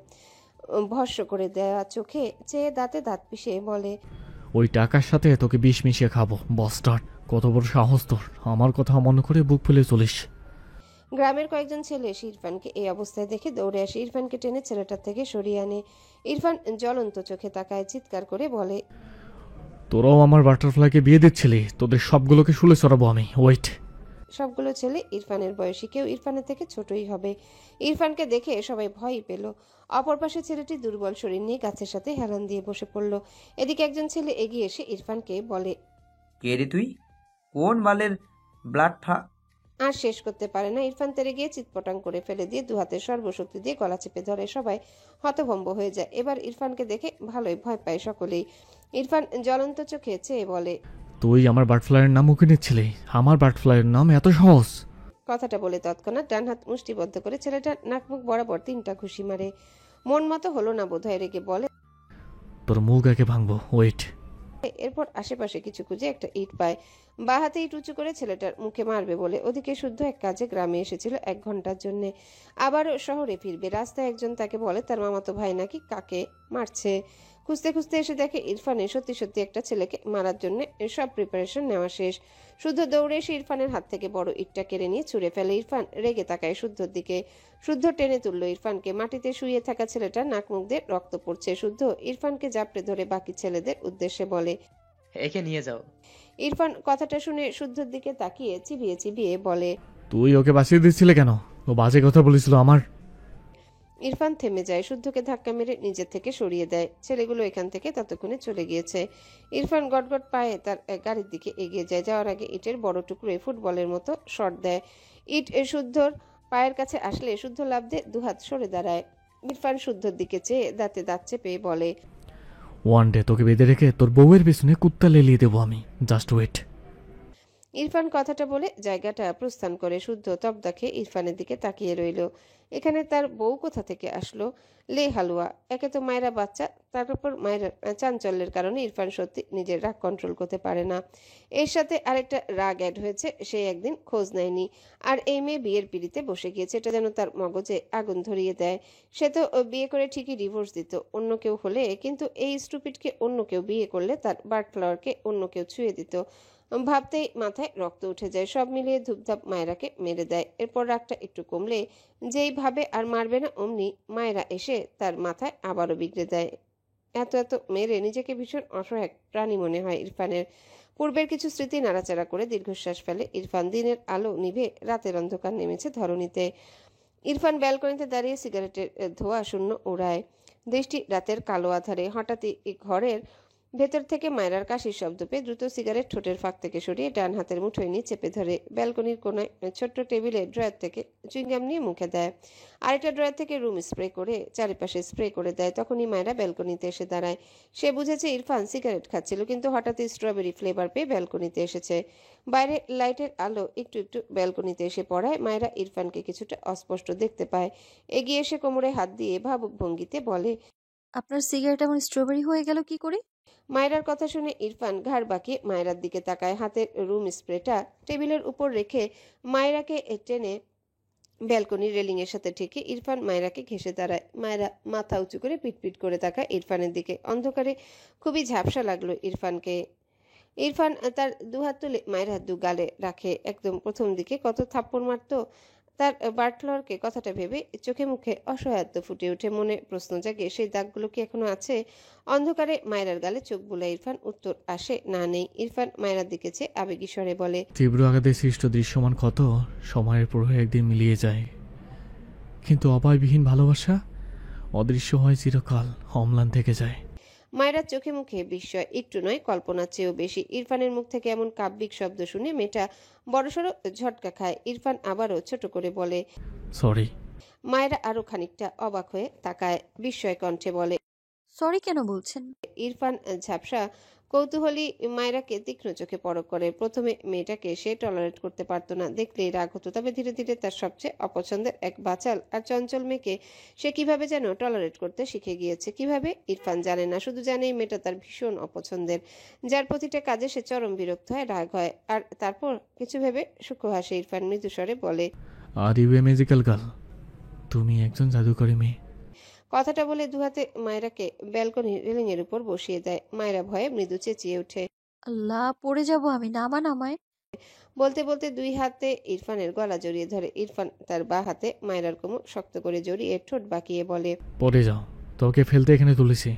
ভস্ম করে দেয়া চোখে চেয়ে দাঁতে দাঁত পিষে বলে, ওই টাকার সাথে তোকে বিষ মিশিয়ে খাবো, বস্টার্ড। কত বড় সাহস তোর, আমার কথা মনে করে বুক ফুলে চলিস। গ্রামের কয়েকজন ছেলে এসে ইরফানকে এই অবস্থায় দেখে দৌড়ে আসে, ইরফানকে টেনে ছেলেটার থেকে সরিয়ে আনে। ইরফান জ্বলন্ত চোখে তাকায়, চিৎকার করে বলে, তোরাও আমার বাটারফ্লাইকে বিয়ে দিচ্ছিলি, তোদের সবগুলোকে শুলে চড়াবো আমি। ওয়েট। সবগুলো ছেলে ইরফানের বয়সী, কেউ ইরফানের থেকে ছোটই হবে। ইরফানকে দেখে সবাই ভয়ই পেল। অপর পাশে ছেলেটি দুর্বল শরীর নিয়ে গাছের সাথে হেলান দিয়ে বসে পড়ল। এদিকে একজন ছেলে এগিয়ে এসে ইরফানকে বলে, কে রে তুই? কোন বালের ব্লাড আর শেষ করতে পারে না। ইরফান তেরে গিয়ে চিৎপটাং করে ফেলে দিয়ে দুহাতের সর্বশক্তি দিয়ে গলা চেপে ধরে। সবাই হতভম্ব হয়ে যায়। এবার ইরফানকে দেখে ভালোই ভয় পায় সকলেই। ইরফান জ্বলন্ত চোখে চেয়ে বলে, তুই আমার বাটারফ্লাইয়ের নাম মুখে নিচ্ছিলি? আমার বাটারফ্লাইয়ের নাম এত সহজ? কথাটা বলে তৎক্ষণাৎ ডান হাত মুষ্টিবদ্ধ করে ছেলেটার নাকমুখ বরাবর 3টা ঘুষি মারে। মন মতো হলো না বোধহয়, রেগে বলে, তোর মুখ আগে ভাঙবো, ওয়েট। এরপর আশেপাশে কিছু খুঁজে একটা ইট পায়। বাঁ হাতে ইট উঁচু করে ছেলেটার মুখে মারবে বলে। ওদিকে শুদ্ধ এক কাজে গ্রামে এসেছিল 1 ঘন্টার জন্য, আবারও শহরে ফিরবে। রাস্তায় একজন তাকে বলে তার মামাতো ভাই নাকি কাকে মারছে। খুঁজতে খুঁজতে এসে দেখে ইরফানের সত্যি সত্যি একটা ছেলেকে মারার জন্য সব প্রিপারেশন নেওয়া শেষ। শুদ্ধ দৌড়ে এসে ইরফানের হাত থেকে বড় ইটটা কেড়ে নিয়ে ছুঁড়ে ফেলে। ইরফান রেগে তাকায় শুদ্ধর দিকে। শুদ্ধ টেনে তুলল ইরফানকে। মাটিতে শুয়ে থাকা ছেলেটা নাক মুখ দিয়ে রক্ত পড়ছে। শুদ্ধ ইরফানকে জাপটে ধরে বাকি ছেলেদের উদ্দেশ্যে বলে, একে নিয়ে যাও। ইরফান কথাটা শুনে শুদ্ধর দিকে তাকিয়ে চিবিয়ে চিবিয়ে বলে, তুই ওকে বাঁচিয়ে দিচ্ছিলে কেন? ও বাজে কথা বলেছিল আমার। ইরফান থেমে যায়, শুদ্ধকে ধাক্কা মেরে নিজের থেকে সরিয়ে দেয়। ছেলেগুলো এখান থেকে ততক্ষণে চলে গিয়েছে। ইরফান গটগট পায়ে তার গাড়ির দিকে এগিয়ে যায়। যাওয়ার আগে ইটের বড় টুকরোয় ফুটবলের মতো শট দেয়। ইট শুদ্ধর পায়ের কাছে আসলে শুদ্ধ লাফ দিয়ে দুহাত সরে দাঁড়ায়। ইরফান শুদ্ধর দিকে চেয়ে দাঁতে দাঁত চেপে বলে, ওয়ান ডে তোকে বেঁধে রেখে তোর বউয়ের পিছনে কুত্তা লেলিয়ে দেবো আমি, জাস্ট ওয়েট। ইরফান কথাটা বলে জায়গাটা প্রস্থান করে। শুদ্ধ তবদা খেয়ে ইরফানের দিকে তাকিয়ে রইল। এখানে তার বউ কোথা থেকে আসলো? লে হালুয়া। একে তো মায়েরা বাচ্চা, তার উপর মায়ের চাঞ্চল্যের কারণে ইরফান সত্যি নিজের রাগ কন্ট্রোল করতে পারে না। এর সাথে আরেকটা রাগ অ্যাড হয়েছে, সে একদিন খোঁজ নেয়নি। আর এই মেয়ে বিয়ের পিড়িতে বসে গিয়েছে, এটা যেন তার মগজে আগুন ধরিয়ে দেয়। সে তো বিয়ে করে ঠিকই ডিভোর্স দিত অন্য কেউ হলে, কিন্তু এই স্টুপিডকে অন্য কেউ বিয়ে করলে তার বার্ডফ্লাওয়ারকে অন্য কেউ ছুঁয়ে দিত। ভাবতেই মাথায় রক্ত উঠে যায়। সব মিলিয়ে ধূপধাপ মায়েরাকে মেরে দেয়। এরপর রাগটা একটু কমলে যেই ভাবে আর মারবে না, অমনি মায়েরা এসে তার মাথায় আবারও বিগড়ে দেয়। এত এত মেরে নিজেকে ভীষণ অসহায় প্রাণী মনে হয় ইরফানের। পূর্বের কিছু স্মৃতি নাড়াচাড়া করে দীর্ঘশ্বাস ফেলে ইরফান। দিনের আলো নিভে রাতের অন্ধকার নেমেছে ধরণীতে। ইরফান ব্যালকনিতে দাঁড়িয়ে সিগারেটের ধোঁয়া শূন্য ওড়ায়। দৃষ্টি রাতের কালো আধারে। হঠাৎই ঘরের ভেতর থেকে মায়েরার কাশির শব্দ পেয়ে দ্রুত সিগারেট ঠোঁটের ফাঁক থেকে সরিয়ে ডান হাতের মুঠোয় নিয়ে চেপে ধরে। ব্যালকনির কোনায় ছোট্ট টেবিলে ড্রয়ার থেকে চুইংগাম নিয়ে মুখে দেয়। আরেকটা ড্রয়ার থেকে রুম স্প্রে করে চারিপাশে স্প্রে করে দেয়। তখনই মায়েরা ব্যালকনিতে এসে দাঁড়ায়। সে বুঝেছে ইরফান সিগারেট খাচ্ছিল, কিন্তু হঠাৎই স্ট্রবেরি ফ্লেভার পেয়ে ব্যালকনিতে এসেছে। বাইরে লাইটের আলো একটু একটু ব্যালকনিতে এসে পড়ায় মায়েরা ইরফানকে কিছুটা অস্পষ্ট দেখতে পায়। এগিয়ে এসে কোমরে হাত দিয়ে ভাবুক ভঙ্গিতে বলে, আপনার সিগারেট এমন স্ট্রবেরি হয়ে গেল কি করে? মায়েরার কথা শুনে ইরফান ঘাড় বাঁকিয়ে মায়েরার দিকে তাকায়। হাতের রুম স্প্রেটা টেবিলের উপর রেখে মায়েরাকে টেনে ব্যালকনির রেলিং এর সাথে ঠেকে ইরফান মায়েরাকে ঘেঁষে দাঁড়ায়। মায়েরা মাথা উঁচু করে পিটপিট করে তাকায় ইরফানের দিকে। অন্ধকারে খুবই ঝাপসা লাগলো ইরফানকে। ইরফান তার দুহাত তুলে মায়ের হাত 2 গালে রাখে। একদম প্রথম দিকে কত থাপ্পড় মারতো তার বাটলারকে কথাটা ভেবে চোখে মুখে অসহায়ত্ব ফুটে ওঠে, মনে প্রশ্ন জাগে সেই দাগগুলো কি এখনো আছে। অন্ধকারে মায়রার গালে চোখ বুলায় ইরফান, উত্তর আসে না নেই। ইরফান মায়রার দিকে চেয়ে আবেগী স্বরে বলে, তীব্র আঘাতে সৃষ্ট দৃশ্যমান ক্ষত সময়ের প্রভাবে একদিন মিলিয়ে যায়, কিন্তু অপায়বিহীন ভালোবাসা অদৃশ্য হয় চিরকাল, অম্লান থেকে যায়। মায়রার চোখে মুখে বিস্ময়, একটু নয় কল্পনার চেয়েও বেশি। ইরফানের মুখ থেকে এমন কাব্যিক শব্দ শুনে মেয়েটা বড়সড় ঝটকা খায়। ইরফান আবারও ছোট করে বলে, সরি। মায়রা আরো খানিকটা অবাক হয়ে তাকায়, বিস্ময় কণ্ঠে বলে। সরি কেন বলছেন? ইরফান ঝাপসা কৌতূহলী মায়রাকে তীক্ষ্ণ চোখে পরখ করে। প্রথমে মেয়েটাকে সে টলারেট করতে পারতো না, দেখলেই রাগ হতো। তবে ধীরে ধীরে তার সবচেয়ে অপছন্দের এক বাচাল আর চঞ্চল মেয়েকে সে কিভাবে যেন টলারেট করতে শিখে গিয়েছে। কিভাবে ইরফান জানে না, শুধু জানেই মেয়েটা তার ভীষণ অপছন্দের, যার প্রতিটা কাজে সে চরম বিরক্ত হয়, রাগ হয়। আর তারপর কিছু ভেবে সূক্ষ্ম হাসে ইরফান মৃদুস্বরে বলে, are you a magical girl, তুমি একজন জাদুকরী মেয়ে। কথাটা বলে দুহাতে মায়রাকে ব্যালকনির রেলিং এর উপর বসিয়ে দেয়। মায়রা ভয়ে মৃদু চেঁচিয়ে ওঠে। আল্লাহ, পড়ে যাব আমি, নামান আমায়। বলতে বলতে দুই হাতে ইরফানের গলা জড়িয়ে ধরে। ইরফান তার বা হাতে মায়রার কোমর শক্ত করে জড়িয়ে ঠোঁট বাঁকিয়ে বলে, পড়ে যাও, তোকে ফেলতে এখানে তুলেছি।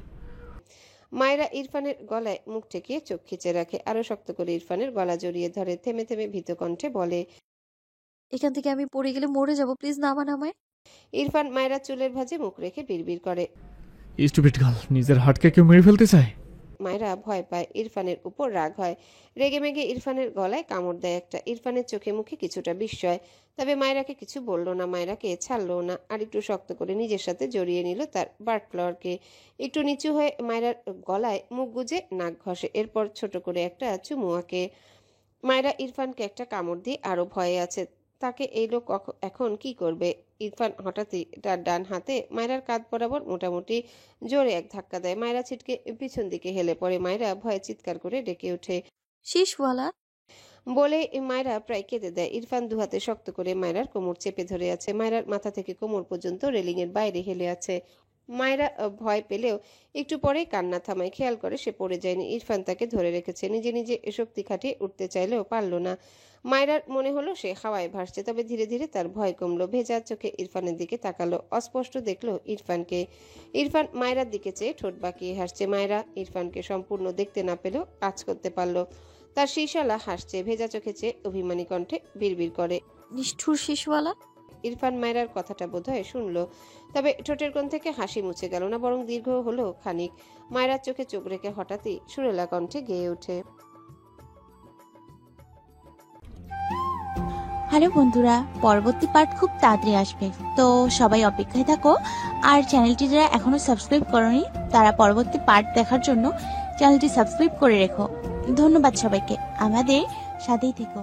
মায়রা ইরফানের গলায় মুখ ঠেকিয়ে চোখ খিচে রাখে, আরো শক্ত করে ইরফানের গলা জড়িয়ে ধরে। থেমে থেমে ভীত কণ্ঠে বলে, এখান থেকে আমি পড়ে গেলে মরে যাব, প্লিজ নামান আমায়। ইরফান মায়রা চুলের ভাঁজে মুখ রেখে বিড়বিড় করে। স্টুপিড গার্ল, নিজের হাতকে কেউ মেরে ফেলতে চায়। মায়রা ভয় পায়, ইরফানের উপর রাগ হয়। রেগে মেগে ইরফানের গলায় কামড় দেয় একটা। ইরফানের চোখে মুখে কিছুটা বিস্ময়, তবে মায়রাকে কিছু বলল না, মায়রাকে ছাড়লো না। আর একটু শক্ত করে নিজের সাথে জড়িয়ে নিল তার বাটফ্লাওয়ারকে। একটু নিচু হয়ে মায়রার গলায় মুখ গুজে নাক ঘষে, এরপর ছোট করে একটা চুমু আঁকে। মায়রা ইরফানকে একটা কামড় দিয়ে আরো ভয়ে আছে, তাকে এই লোক এখন কি করবে। ইরফান হঠাৎই তার ডান হাতে মায়রার কাঁধ বরাবর মোটামুটি জোরে এক ধাক্কা দেয়। মায়রা ছিটকে পিছন দিকে হেলে পড়ে। মায়রা ভয়ে চিৎকার করে ডেকে ওঠে। শেষওয়ালা। বলে মায়রা প্রায় কেঁদে দেয়। ইরফান দুহাতে শক্ত করে মায়রার কোমর চেপে ধরে আছে। মায়রার মাথা থেকে কোমর পর্যন্ত রেলিং এর বাইরে হেলে আছে। মায়রা ভয় পেলেও একটু পরেই কান্না থামায়। খেয়াল করে সে পড়ে যায়নি, ইরফান তাকে ধরে রেখেছে। নিজে নিজে শক্তি খাটিয়ে উঠতে চাইলেও পারল না। মায়রার মনে হলো সে হাওয়ায় ভাসছে, তবে ধীরে ধীরে তার ভয় কমলো। ভেজা চোখে ইরফানের দিকে তাকালো, অস্পষ্ট দেখলো ইরফানকে। ইরফান মায়রার দিকে চেয়ে ঠোঁট বাঁকিয়ে হাসছে। মায়রা ইরফানকে সম্পূর্ণ দেখতে না পেলেও কাজ করতে পারলো। তার শীর্ষালা হাসছে, ভেজা চোখে চেয়ে অভিমানী কণ্ঠে বিড়বিড় করে। নিষ্ঠুর শেষওয়ালা। ইরফান মায়রার কথাটা বোধহয় শুনলো, তবে ঠোঁটের কোণ থেকে হাসি মুছে গেল না, বরং দীর্ঘ হলো খানিক। মায়রার চোখে চোখ রেখে হঠাৎই সুরেলা কণ্ঠে গেয়ে ওঠে। হ্যালো বন্ধুরা, পরবর্তী পার্ট খুব তাড়াতাড়ি আসবে, তো সবাই অপেক্ষায় থাকো। আর চ্যানেলটি যারা এখনো সাবস্ক্রাইব করোনি তারা পরবর্তী পার্ট দেখার জন্য চ্যানেলটি সাবস্ক্রাইব করে রেখো। ধন্যবাদ সবাইকে, আমাদের সাথেই থেকো।